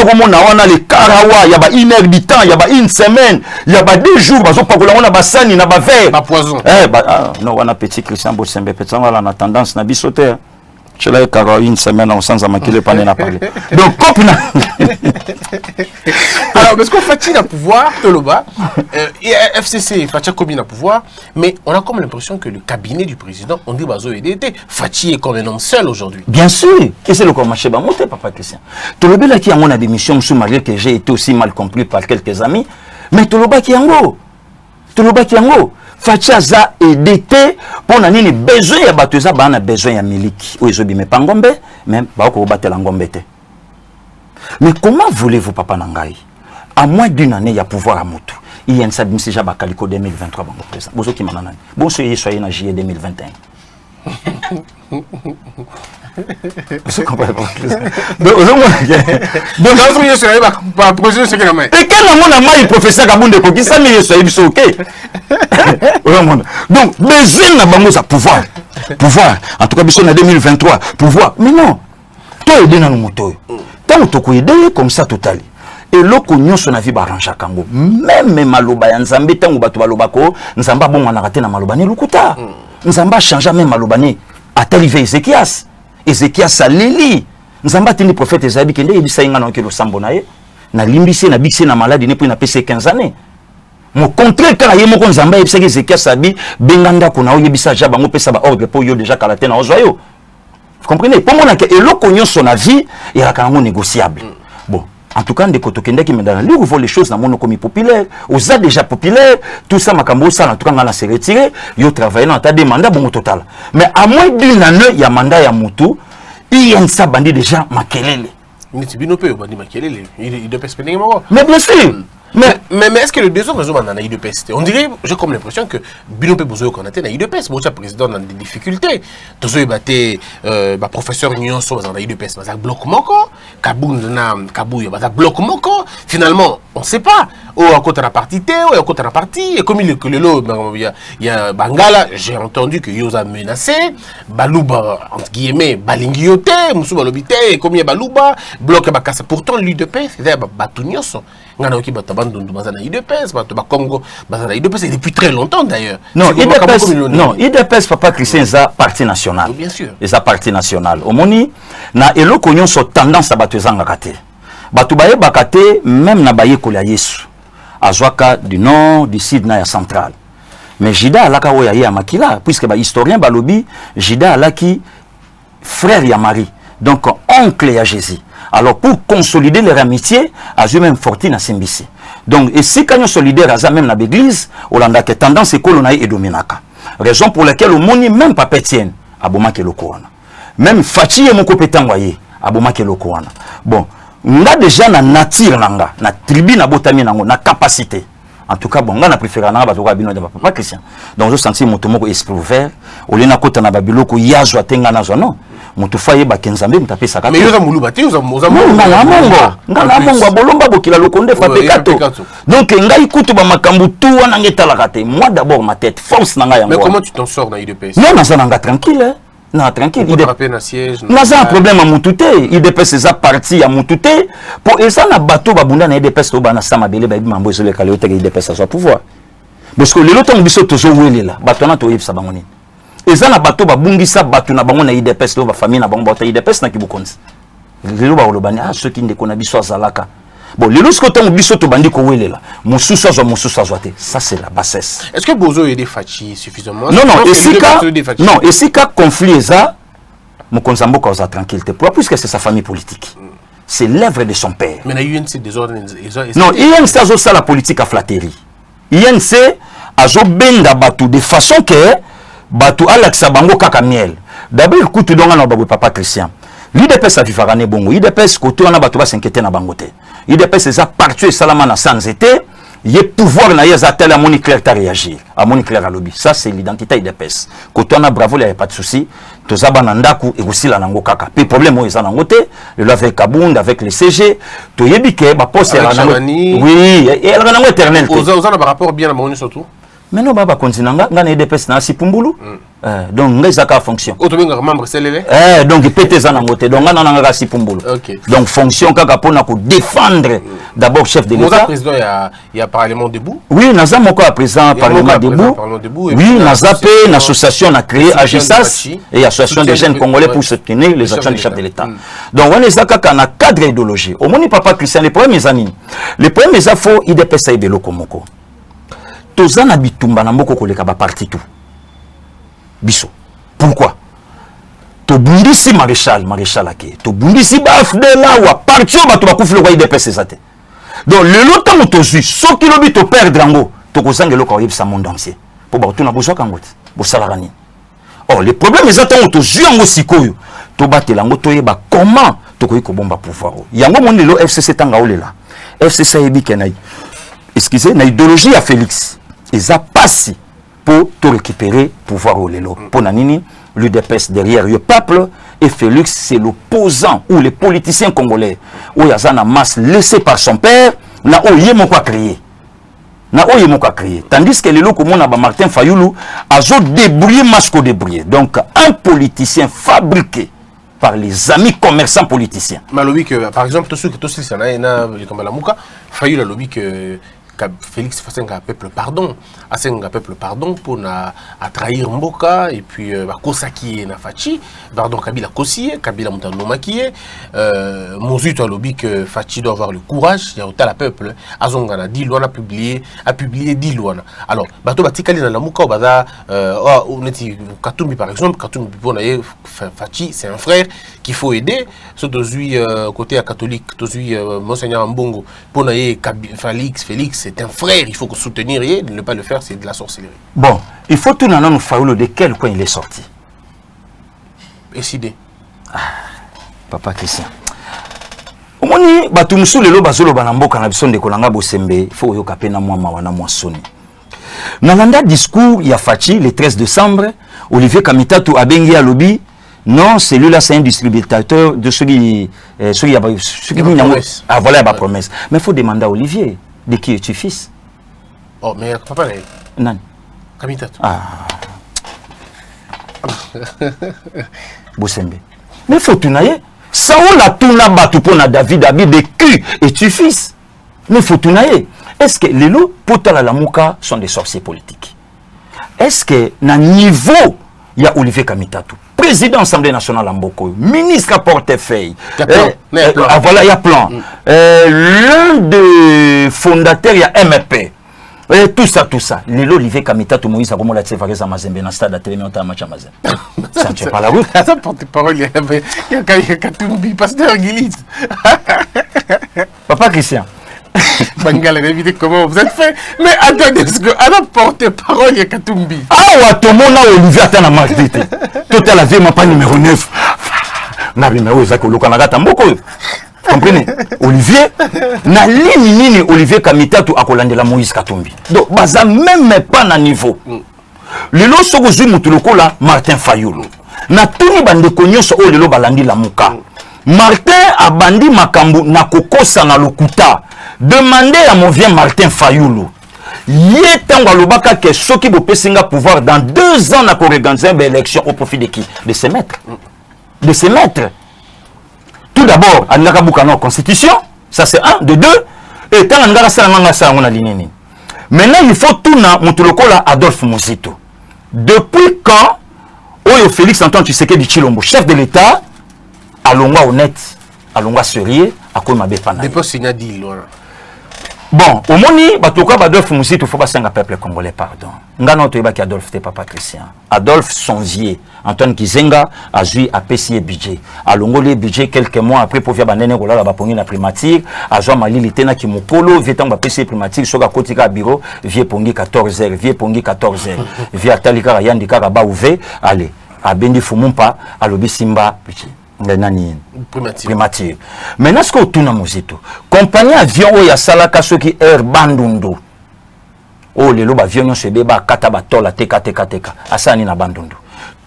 a les karawa, il y a 1 heure du temps, il y a 1 semaine, il y a 2 jours, on a basani, na verre. Pas poison. Non, on a petit Christian Bossembe, petit on a tendance na bisoter. Je l'ai karawa 1 semaine en sans amaquer pas n'a parlé. Donc, alors, parce qu'on Fatih n'a pouvoir, Toloba, FCC, Fatih Kobi n'a pouvoir, mais on a comme l'impression que le cabinet du président, on dit Bazo EDT, Fatih est comme un homme seul aujourd'hui. Bien sûr, et c'est le commarché monté, papa Christian. Toloba là qui a mon démission, sous malgré que j'ai été aussi mal compris par quelques amis, mais Toloba qui en haut. Toloba qui en haut. Fatia za EDT pour nani besoin ya batuza bana besoin ya miliki ou ezobi me pangombe même ba ko batela ngombe te. Mais comment voulez-vous papa nangai à moins d'une année il y a pouvoir à moto il y a une sabimsi ja bakaliko 2023 bango président bozo ki manana bon soyez na juillet 2021. Je comprends pas. Donc et quand on a mal professeur Kabunde ko kisa mais so ebiso OK. Donc besoin na bango za pouvoir. Pouvoir en tout cas biso na 2023 pouvoir mais non. Toi aider na moto. Tant to ko aider comme ça total. Et loko nyonso na vie baranja kango même maloba ya nzambe tango bato baloba ko nzamba bon na raté na maloba ni lukuta. Nzamba change même maloba ni atalive Ezekias. Ezekias a lili. Nzamba tini prophète Ezabi kende yebisa inga na okelo sambo na ye. Na limbisi na biksi na maladi ne po na pese 15 années. Mon contraire kala ye moko nzamba yebisa Ezekias abi benganda ko na oyebisa ja bango pesa ba ordre po yo déjà kala te na ozoyo. Vous comprenez? Pour moi que eloko nyonso na vie il y a quand même négociable. Bon, en tout cas ndeko tokende ki medana lui ouvre les choses na mono comme populaire, osa déjà populaire, tout ça makambo ça en tout cas ngana se retirer, yo travailler dans ta demande bon total. Mais à moins d'une année il y a mandat ya mutu, il y a ça bandi déjà makelele. Mais tu bino peu bandi makelele, il de perspective. Mais bien sûr. Mais est-ce que le deuxième réseau en a eu de peste? On dirait, j'ai comme l'impression que Binope Bozo qu'on a eu de peste. Bon, le président dans des difficultés. Tozo est batté, professeur Union so en a eu de peste. Ça bloque moko. Kabou ça bloque moko. Finalement, on ne sait pas. Ou à côté de la partie T, ou à côté de la partie. Et comme il y a Bangala, j'ai entendu que Yosa menacé. Balouba, entre guillemets, Balingiote, Moussou Balobite, et comme il y a Balouba, bloque Bakassa. Pourtant, lui de peste, c'est Batunios. Et depuis très longtemps d'ailleurs. Non, IDPS papa Christian ça parti national. Bien sûr. Et ça parti national. Au moni na eloko nyonso tendance à battu zanga kate. Batu baye bakate même na baye kolia Yesu. Azwaka du nord, du sud na ya central. Mais Jida alaka oya ya makila puisque ba historien balobi Jida alaki frère ya Marie. Donc oncle ya Jésus. Alors pour consolider leur amitié, à même fortune à Simbisi. Donc, et si quand on solidaire à même dans l'église, on a que tendance écolonaï et dominaka. Raison pour laquelle au monde même pas pétienne, à Bomake le Kouana. Même Fatih et mon compétent voyez, à Bomake le Kouana. Bon, on a déjà na nature nanga, na tribu na botami nango, na capacité. En tout cas, bon, on a préféré na batouka bino de papa Christian. Donc je senti mon tomo esprit ouvert, au lieu na kota na babilo ko yazo atenga na zo non. Mutufaye bakenzambe mutapesa kata. Mais yoza mulubati yoza ngana mongo bolomba bokila lokonde fa pekato. Donc ngai kutu ba makambu tu wana ngetala kate. Moi d'abord ma tête force nanga yango. Mais comment tu t'en sors na IDPS? Non, na nanga tranquille. Non, tranquille. Il a un siège. N'a pas un problème à Moutouté. IDPS c'est sa partie à Moutouté. Pour et ça na bateau babunda na IDPS to bana sama bele ba mambo zo le kalote IDPS à son pouvoir. Parce que les lotos biso to zo wele la. Bato na to yebisa bangoni. Et ça na bateau babungisa bato na bango na IDPS lo ba famille na bango bota IDPS na kibukonzi. Lelo ba olobani ceux qui ne connaissent biso azalaka. Bon, les lorsque tu as biso to bandi ko wele la. Mosusu azwate. Ça c'est la bassesse. Est-ce que Bozo est des Fachi suffisamment? Non, et si ka conflit ça mon konzambo cause tranquillité. Pourquoi? Puisque c'est sa famille politique. c'est l'œuvre de son père. Mais il y a eu des ordres. Non, INC a ça la politique à flatterie. INC a benda batu de façon que batu alaksa bango kaka miel. D'abord kutu donga na babu papa Christian. L'IDPS a vifarane bongo. IDPS côté on a batu ba s'inquiéter na bangote. IDPS ça parti salama na sans été. Il y a pouvoir na yeza tel à Moni Claire à réagir. À Moni Claire à lobby. Ça c'est l'identité IDPS. Côté on a bravo, il n'y a pas de souci. Tout ça banandaku et aussi la nango kaka. Puis problème où ils en ont le avec Kabound avec les CG. Tout yebike ba poste la nango. Oui, et elle nango éternel. Aux en a rapport bien à Moni surtout. Mais non baba continue nga IDPS na sipumbulu. Donc nga zaka fonction. Automobile membre célèbre. Donc pété ça nango te. Donc nga nanga sipumbulu. Donc fonction kaka pona ko défendre d'abord chef de l'État. Président il y a parlement debout. Oui, naza moko à président parlement debout. Oui, naza pe une association a créé AGSAS et association des jeunes congolais pour soutenir les actions du chef de l'État. Donc on est kaka na cadre idéologie. Au moni papa Christian les premiers amis. Les premiers infos IDPS et Beloko moko. Tozana bitumba na mboko koleka ba parti tout. Biso. Pourquoi? To bundisi maréchal ake. To bundisi ba FDLA wa parti ba to bakufile kwa IDPS ezate. Donc le lota motozu soki lobi to perdre ngo to kozanga loka yebisa monde entier. Po ba tuna bozwa kangote. Bo salarani. Oh le problème ezate motozu ngo sikoyo. To batela ngo to yeba comment to koyi ko bomba pouvoir. Yango mondelo FCC tanga olela. FCC yebi kenai. Excusez, na idéologie à Félix. Ils ont passé pour te récupérer pouvoir au Lelo. Pour Nanini, l'UDPS derrière le peuple et Félix, c'est l'opposant ou les politiciens congolais. Où il y a une masse laissée par son père, na où il y a créé. Tandis que les locaux, comme Martin Fayoulou, a débrouillé, masque débrouillé. Donc, un politicien fabriqué par les amis commerçants politiciens. Malobi que, par exemple, tout ce que tous les Fayoulou a lobby que Félix fasse un peuple pardon, un peuple pardon pour trahir Mboka et puis Kosaki na Fachi, pardon Kabila Kossié, Kabila Moutano Makié, Mozuto a lobby que Fachi doit avoir le courage, il y a autant la peuple, Azongana dit Luana a publié dit Luana. Alors, bato batikali na Lamuka baza on est Katumbi par exemple, Katumbi pour Fachi, c'est un frère qu'il faut aider, surtout côté catholique, Monseigneur Mbongo pour Félix c'est un frère, il faut soutenir et ne pas le faire, c'est de la sorcellerie. Bon, il faut tout nous Fayoulou de quel coin il est sorti. Décidé. Papa Christian. Omoni batumusu lelo bazolo banamboka na biso ndeko langa bosembe, faut yoka pena mwa mawana mwa soni. Nalanda discours ya Fachi le 13 décembre, Olivier Kamitatu abengi alobi. Non, celui-là, c'est un distributeur de ceux qui ah, voilà la promesse. Mais il faut demander à Olivier, de qui es-tu fils? Oh, mais papa, non. Kamitatu. Ah. Bosembe. Mais il faut tout naïe. Ça, on l'a tout nabattu pour David, de qui es-tu fils? Mais il faut tout naïe. Est-ce que les loups, pour la Mouka, sont des sorciers politiques? Est-ce que, à niveau, il y a Olivier Kamitatu, président de l'Assemblée nationale en Boko, ministre à portefeuille. Voilà, il y a plan. L'un des fondateurs, il y a MP. Tout ça. Lilo Olivier Kamitatu, Moïse a remonté la Tsevarez à Mazembe, dans le stade de la télévision à Machamazem. Ça ne tient pas la route. Ça porte-parole, il y a Katumbi, pasteur Guilit. Papa Christian. Bangala, comment vous êtes fait? Mais attendez, à la porte-parole, il y a Katumbi. Ah, ouais, tout le monde a Olivier à la marque. Tout à la vie, ma pas numéro 9. Na numéro Zako Lokanagata Moko. Comprenez? Olivier, na ligne Olivier Kamitatu a colandé la Moïse Katumbi. Donc, baza même pas na niveau. Le lot soko zui mutuloko la Martin Fayoulou. Na tuni bande konyoso o lelo balandi la muka. Martin a bandi makambu na kokosa na lokuta. Demandez à mon vieux Martin Fayoulou. Yé tango alobaka ke soki bo pesinga pouvoir dans 2 ans na ko organiser une élection au profit de qui? De ses maîtres. De ses maîtres. Tout d'abord, à la constitution, ça c'est 1, de 2, et tant que ça linini. Maintenant, il faut tout na Moutoulokola Adolphe Mouzito. Depuis quand Oyo Félix Antoine Tshisekedi Tshilombo, chef de l'État, à Longwa honnête, à Longwa sérieux, à quoi m'a bépana. Depuis signé dit Bon, au moni, batoka Adolphe Mouzitou, faut pas s'en peuple congolais, pardon. Ngano to ki Adolphe te papa Christian. Adolphe Sonzier, Antoine Kizenga a joué à PCA budget. A longolé budget quelques mois après pour faire banene kola la bapongi na primature, a joué Mali tena ki mokolo, vietang ba PCA primature soka kotika bureau, vie pongi 14h, vie pongi 14h. Vie atalika yandi kaka ba ouvé, allez, a bendi fumumpa, a lobi simba budget. Nani primature. Maintenant ce que tuna Mouzitou, compagnie avion o ya salaka soki air bandundu. Oh lelo ba avion se beba kata ba tola teka asani na bandundu.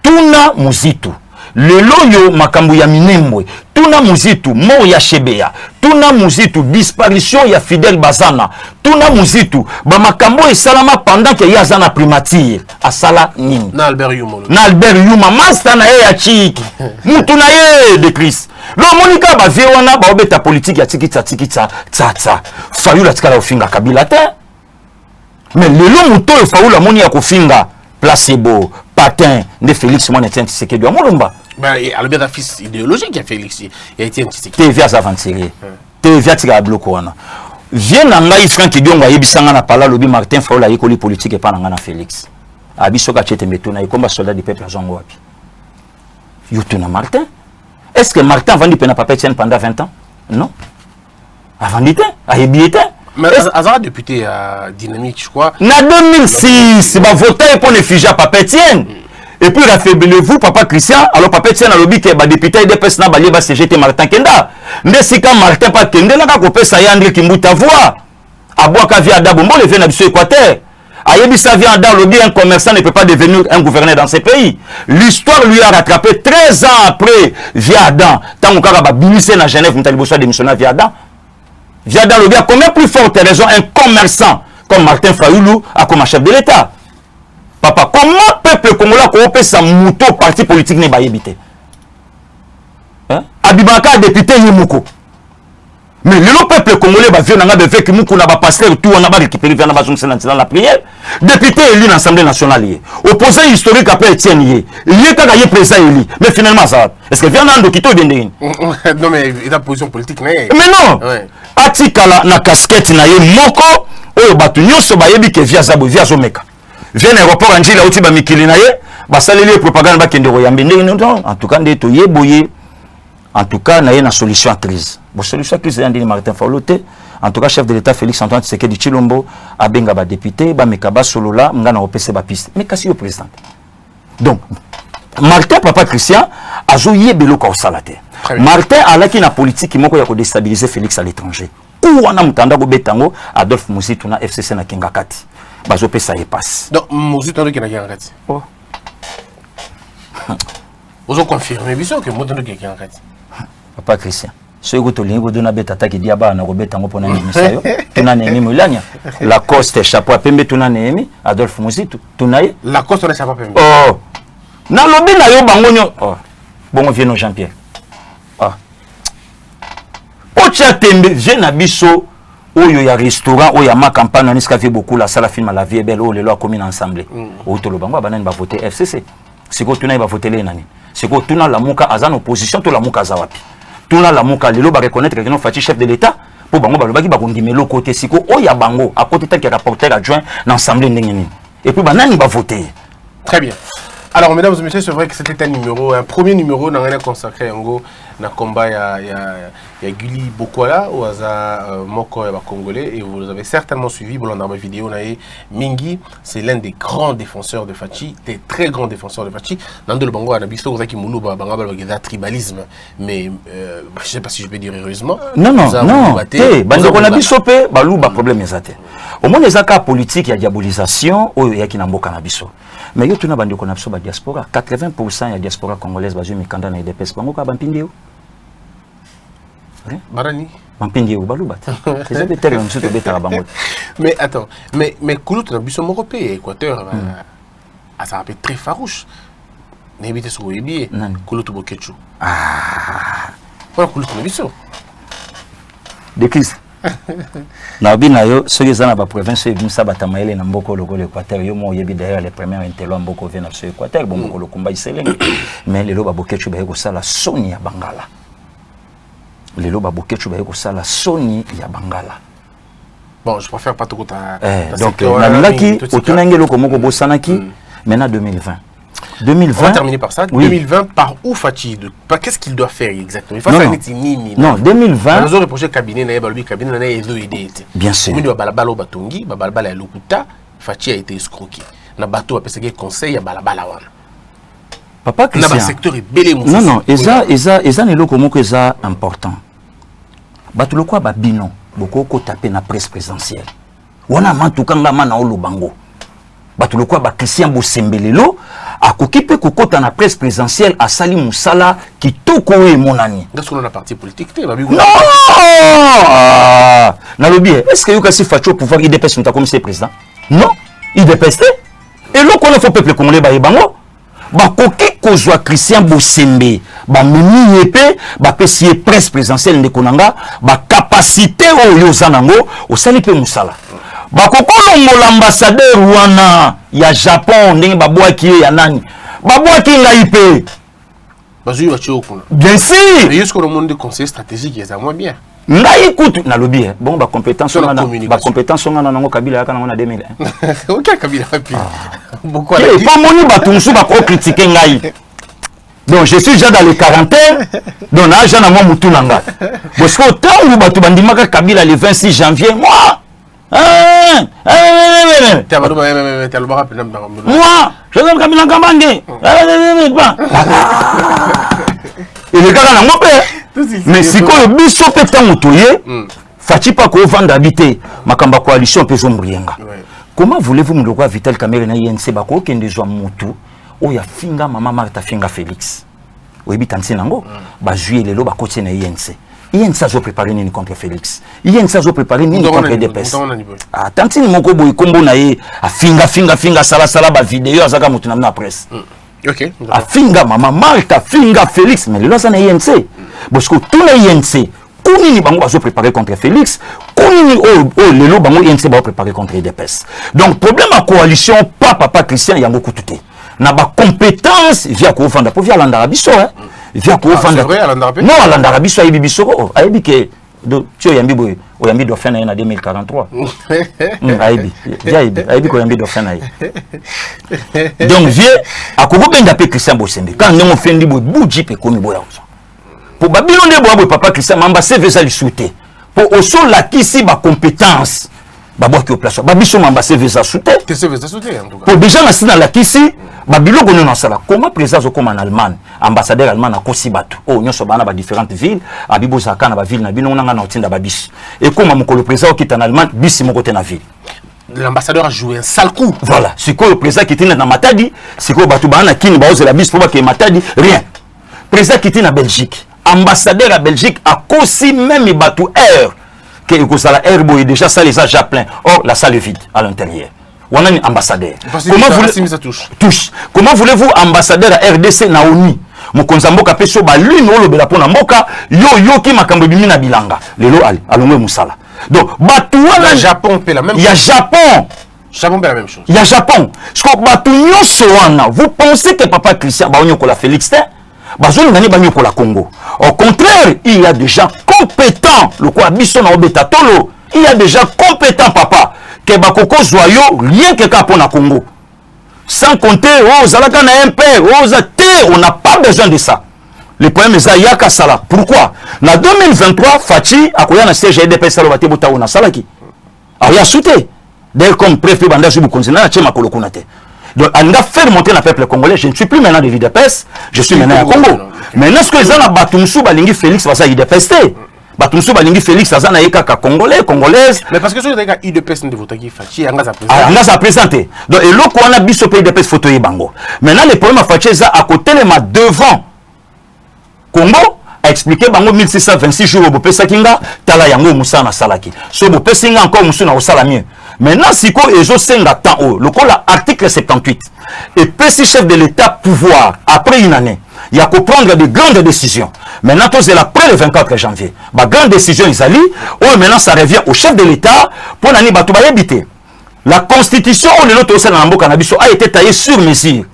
Tuna Mouzitou. Lelo yo makambu ya minembwe. Tuna Mouzitou mo ya Shebea. Tuna Mouzitou disparition ya Fidel Bazana. Tuna Mouzitou ba makambo e salama pendant que ya zana primature asala nini. Na Albert Yuma. Na Albert Yuma master na ye ya chiki. Mutu na ye de Chris. Lo monika ba vie wana ba obeta politique ya tikita tsa. Fayula tikala ofinga Kabila te. Mais lelo muto e faula moni ya kofinga placebo patin de Félix Moine Etienne Tshisekedi wa Molomba. Ben Albert a fils idéologique qui a Félix et Etienne Tshisekedi. TV à avancer. TV tika bloco wana. Vient na ngai Franck Dionga yebisanga na pala lobi Martin Faula yekoli politique e pa na ngana Félix. Abisoka chete metuna ikomba soldat du peuple azongo wapi. Yutuna Martin. Est-ce que Martin a vendu pena papa Etienne pendant 20 ans? Non. A vendu a ébiété. Mais Azara député à Dynamique, je crois. En 2006, va voter pour les figés à Papa Etienne. Et puis, raffaibillez-vous, Papa Christian. Alors, Papa Etienne a lobby que les députés de Pesna Bali va CGT Martin Kenda. Mais si quand Martin pas Kenda, là, qu'on peut ça y André qui mouta voix. À boire qu'à via Dabombo, le vient d'Absou Équateur. À Yébissa vient dans lobby, un commerçant ne peut pas devenir un gouverneur dans ces pays. L'histoire lui a rattrapé 13 ans après, via Adam. Tant qu'on a bilissé dans Genève, nous avons besoin de missionnaire via Adam. Via dans le bien, combien plus forte raison un commerçant comme Martin Fayoulou a comme chef de l'État? Papa, comment peuple congolais peut sa mouton parti politique n'est pas évité? Abibaka député Yimouko. Mais le peuple congolais va venir dans le Moukou n'a pas passé tout, on a pas récupéré dans la prière. Député élu dans l'Assemblée nationale. Opposant historique après Etienne Yé. Il y a quand il président élu. Mais finalement, ça. Est-ce que vient dans Kito Dendin? Non, mais il a position politique. Mais non! Atikala na casquette na ye moko oyo batu nyonso bayebi ke via zabo via zomeka via aéroport anjila uti ba mikili na ye basaleli propagande bakende koyambe ndenge en tout cas ndeto yeboye en tout cas na ye na solution à crise bo solution à crise yandini Martin Faulote en tout cas chef de l'état Félix Antoine Tshisekedi Tshilombo abenga ba député ba mekaba solola ngana opese ba piste mais kasi yo président donc Martin Papa Christian azo yebelo ko salate Martin alaki na politique moko ya ko déstabiliser Félix à l'étranger. Ou wana mutanda ko betango Adolphe Mouzitou na FCC na Kingakati. Bazo pesa y passe. Donc Mouzitou na Kingakati. Oh. Ozo confirmer biso que Mouzitou na Kingakati. Papa Christian. Ce que tu lingo dona betata ki diaba na ko betango pona ni misayo. Tuna nemi mulanya. La Coste chapeau pembe tuna nemi Adolphe Mouzitou. Tunaye La Coste na chapeau pembe. Oh. Na lobi na yo bangonyo. Oh. Bongo vieno Jean-Pierre. Ocha tembe vient biso oyo ya restaurant oyo ya ma campagne on iska fait beaucoup la salle film la vie est belle o le loi commune ensemble o to lo bango banani ba voter FCC siko tuna ba voter les nani siko tuna la muka azan opposition to la muka zawapi tuna la muka lelo ba reconnaître que non fati chef de l'état pour bango ba lobaki ba kondimelo côté siko o ya bango à côté tel que rapporteur adjoint l'ensemble ndengeni et puis banani ba voter. Très bien. Alors, mesdames et messieurs, c'est vrai que c'était un premier numéro dans un consacré dans le combat il y a Guli Bokwala ou Aza Moko et Congolais et vous avez certainement suivi dans ma vidéo Mingi, c'est l'un des grands défenseurs de Fachi, des très grands défenseurs de Fachi. Dans le Bango, on a visto qui moulou tribalisme, mais je ne sais pas si je peux dire heureusement. Non. On a bisopé, balou ba problème ezate. Au moins les cas politiques, il y a diabolisation ou il y a qui n'ambo cannabiso. Mais il y a tout le monde qui a diaspora. 80% de la diaspora congolaise basée sur Mikanda et DPS. Bango ka bampindeo. Barani. Bampindeo balubat. C'est des termes monsieur de beta bango. Mais attends, mais Koulout na biso européen Équateur ça peut très farouche. N'ébite sur Oyebi. Koulout Bokechu. Ah. Voilà Koulout na biso. De Christ. Nabi na yo soki za na ba province ebimisa batamaele na mboko logo l'Équateur yo mo yebi derrière les premiers intelo mboko vient na sur Équateur bon mboko lokumba iselenge mais lelo ba bokechu ba yeko sala soni ya Bangala lelo ba bokechu ba yeko sala soni ya Bangala Bon, je préfère pas tout donc, Namilaki, Otunangelo Komoko Bosanaki, maintenant 2020. 2020. On va terminer par ça. Oui. 2020, par où Fachi? Qu'est-ce qu'il doit faire exactement? Il faut faire non, 2020. Nous avons reproché le cabinet, le cabinet n'a pas aidé. Bien sûr. Il y a balabala au batongi, balabala lokuta, Fachi a été escroqué. Na bateau a passé conseil à balabala wana. Papa Christian. Na secteur est belé. Non, eza ne loko moko eza important. Bato lokwa ba bino, boko ko taper na presse présidentielle. Wana mantukanga mana o lubango. Bato lokwa ba Christian Bosembelelo akoki pe kokota na presse présidentielle à Sali Moussala kitoko e monani. Est-ce qu'on a parti politique te non na lobi est-ce que yoka si Facho pouvoir il dépêche comme c'est président? Non, il dépêche. Et là qu'on faut peuple congolais ba yebango ba koki kozwa Christian Bosembe ba meni yepe ba pesi presse présidentielle ndekonanga ba capacité o yozanango o sali pe Moussala. Bakokolo l'ambassadeur wana ya Japon ndenge babwaki ya nani babwaki ngaipe bazu wa choko bien sûr et est-ce que le monde de conseil stratégique est à moi bien ngai kutu na lobby bon ba compétence on a nango Kabila kana na 2000 OK Kabila papi beaucoup à la pas moni ba tunsu ba ko critiquer ngai. Donc je suis déjà dans les quarantaines donc na jana mo mutunanga parce que tant ou batu bandimaka Kabila le 26 janvier moi moi, je vais Kabila Kambange. Et le gars n'a pas. Mais si quoi biso pétan motoye, Fachi pas ko vendre habiter, makamba coalition peut sombrienga. Comment voulez-vous me le Vital Kamerhe na INC bako kende zo motu o ya finga mama Martha Finga Félix. Oyebi tansi nango ba juillet lelo ba côté na INC. INC a préparé une contre Félix. INC a préparé une contre DPS. Ah, tant que moko boy kombo na ye a finga sala ba vidéo azaka mutu na presse. OK. A finga mama Martha Finga Félix mais là ça na INC. Parce que tout na INC kuni ni bango bazo préparer contre Félix, kuni ni lelo bango INC ba préparer contre DPS. Donc problème à coalition papa Christian yango kututé. Na ba compétence via ko vanda pour via l'Andarabiso hein. Via ko vanda. C'est vrai à l'Andarabiso. Non, à l'Andarabiso ayi bibiso ayi que tu yambi boy o yambi do fin na 2043. Ayi ko yambi do fin na. Donc vieux akoko benda pe Christian Bosembe. Quand on fendi boy buji pe komi boya. Pour babilo ne boya boy papa Christian mamba CV ça lui souhaiter. Pour aussi la kisi ba compétence. Babo qui au place babiso mamba CV ça souhaiter. Que CV ça souhaiter en tout cas. Pour déjà na sina la kisi babilo gono na sala comment présence comme en Allemagne ambassadeur allemand na kosi batu oh nyoso bana ba différentes villes abibo zaka na ba ville na bino nga na otinda babis et comme mukolo président qui est en Allemagne bisi moko te na ville l'ambassadeur a joué un sale coup voilà c'est quoi le président qui était na Matadi c'est quoi batu bana kini ba la bis pour ba que Matadi rien président qui était na Belgique ambassadeur à Belgique a kosi même batu air que ko sala air boy déjà ça les a déjà plein or la salle est vide à l'intérieur. On a un ambassadeur. Comment voulez-vous ambassadeur à RDC na ONU? Mokonzamboka peso ba lune o lobela pona mboka yo ki makambo bimi na bilanga. Lelo ali alongwe musala. Donc batu wana Japon fait la même chose. Il y a Japon. Japon fait la même chose. Il y a Japon. Parce que batu nyonso wana, vous pensez que papa Christian ba onyo ko la Félix te? Ba zone ngani ba nyoko la Congo. Au contraire, il y a des gens compétents. Le quoi biso na obeta tolo. Il y a des gens compétents papa. Que bakoko zoyo rien que pour na Congo. Sans compter zalaka na MP, on n'a pas besoin de ça. Le problème est yaka sala. Pourquoi? Na 2023 Fachi akoya na siège DPS salo bate bota na salaki. Alors il a sauté. D'ailleurs comme préfet banda jubu konzina na chema koloko na te. Donc on a fait monter le peuple congolais, je ne suis plus maintenant de l'IDPS, je suis maintenant au Congo. Maintenant ce que les gens na batumsu balingi Félix va ça IDPS te. Batumsu balingi Félix azana yeka congolais congolaise mais parce que sur les gars IDPS ne vote qui Fachi anga za présenter donc et loko on a biso pays IDPS photo yebango maintenant le problème à Fachi ça à côté les ma devant Congo a expliqué bango 1626 jours au pesa kinga tala yango musa na salaki so bo pesinga encore musu na osala mieux maintenant si ko ezo senga temps o loko la article 78 et pesi chef de l'état pouvoir après une année il y a qu'à prendre de grandes décisions. Maintenant, c'est après le 24 janvier. Ma grande décision, Isali, maintenant ça revient au chef de l'État pour n'ani batouba habiter. La constitution où l'autre au Sénat a été taillée sur mesure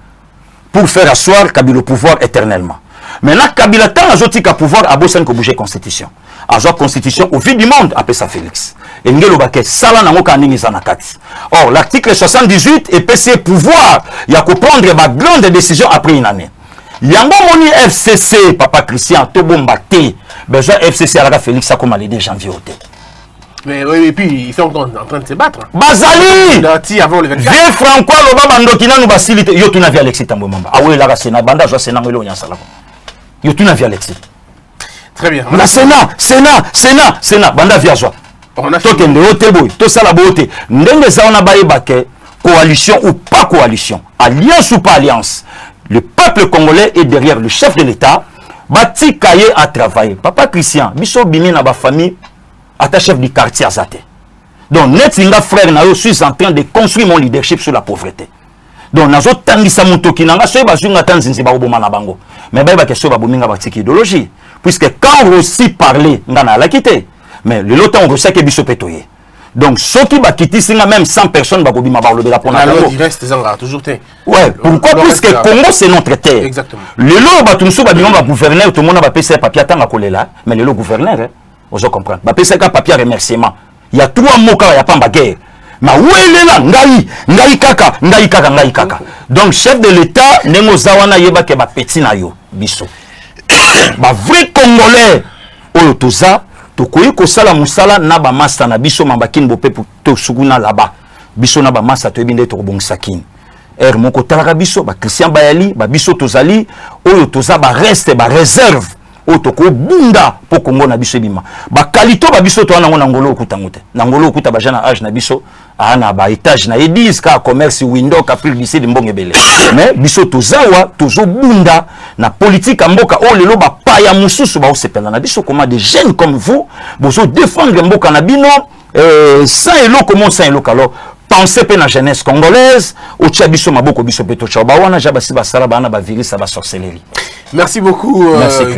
pour faire asseoir Kabila au pouvoir éternellement. Maintenant, Kabila tant azotika pouvoir à Bossan que bouger constitution. Azo constitution au vide du monde, appelle ça Félix. engelo bake sala nango kaningi zanakati. Or l'article 78 est pouvoir il y a que prendre ma grande décision après une année. Yango moni FCC papa Christian to bomba té besoin FCC à la Félix ça comme le 2 janvier au té. Mais oui, et puis ils sont en train de se battre. Bazali avant le 24. Vieux Francois Loba Mandokina nous facilite yo tuna via Alexis Tambo Mamba. Ah oui la Sénat banda jo Sénat ngelo nya sala. Yo tuna via Alexis. Très bien. La Sénat banda via jo. On a fait que hôtel boy, tout ça la beauté. Ndenge za on a baye baké coalition ou pas coalition, alliance ou pas alliance. Le peuple congolais est derrière le chef de l'État. Bati kaye à travailler. Papa Christian, biso bimi na ba famille ata chef du quartier azate. Donc netinga frère na yo suis en train de construire mon leadership sur la pauvreté. Donc nazo tangisa mutoki nanga so bazunga tanzinzi ba oboma na bango. Mais ba question ba bominga ba tiki idéologie puisque quand on aussi parler ngana la quitter. Mais le lot on sait que biso petoyer. Donc ceux qui bakiti singa même 100 personnes ba bobima ba lobela pour na bango. Il reste toujours té. Ouais, pourquoi puisque Congo c'est notre terre. Exactement. Le lot ba tumso ba bima gouverneur tout le monde ba pesa papier tanga kolela mais le lot gouverneur vous comprenez. Ba pesa ka papier remerciement. Il y a 3 mots quand il y a pas de guerre. Ma welela ngai kaka. Donc chef de l'État nengo zawana yeba ke ba petit na yo biso. Ba vrai congolais oyo toza tokoyi kosala musala na ba master na biso mambakini bope to suguna là-bas. Biso na ba master to ebinde to bongisa kini. Moko talaka biso ba Christian Bayali ba biso tozali oyo toza ba reste ba réserve. Otoko bunda po Congo na biso bima ba kalito ba biso to na ngolo okuta ngote na ngolo okuta ba jana age na biso ana ba étage na edis ka commerce window ka plus lycée de mbongebele mais biso tozawa tozo bunda na politique mboka o lelo ba paya mususu ba osepela na biso comme des jeunes comme vous bozo défendre mboka na bino sans elo comment sans elo alors pensez pe na jeunesse congolaise o tchabiso maboko biso peto chaba wana jaba si ba sala bana ba virus ba sorcellerie. Merci beaucoup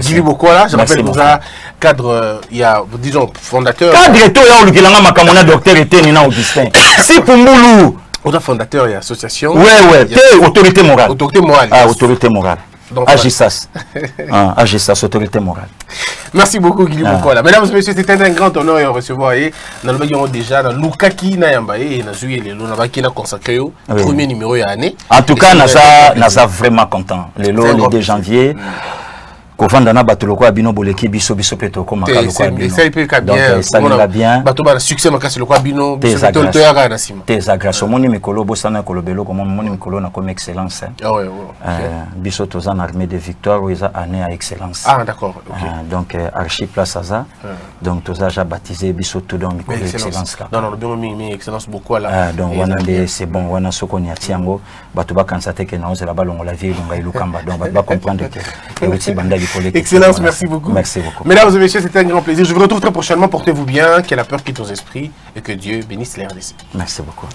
Guy Bokola, je rappelle pour ça cadre il y a disons fondateur cadre to ya olukilanga makamona docteur Eteni na Augustin si Pumbulu autre fondateur et association ouais autorité morale autorité morale Agisas Agisas autorité morale. Merci beaucoup Guy Bokola. Mesdames et messieurs, c'était un grand honneur de recevoir dans le baguillon déjà dans Lukaki na Yambaye et na Zouye Lelo na baki na consacré au premier numéro ya année. En tout cas naza vraiment content. Le 2 janvier Kovanda batuloko abino boleki biso peto ko makalo ko abino. Donc ça va bien. Bato ba succès makasi loko abino biso peto to yaka na sima. Tes agressions moni mikolo bosana kolobelo comme moni mikolo na comme excellence. Biso to zan armée de victoire ou isa année à excellence. Ah d'accord. Donc archi place aza. Donc to za baptisé biso tout donc mikolo excellence. Non bien mi excellence beaucoup là. Donc wana c'est bon wana soko ni atiango bato ba kansate ke na ozela balongo la vie longa ilukamba donc ba comprendre que aussi banda. Excellence, merci beaucoup. Merci beaucoup. Mesdames et messieurs, c'était un grand plaisir. Je vous retrouve très prochainement. Portez-vous bien, que la peur quitte vos esprits et que Dieu bénisse les RDC. Merci beaucoup.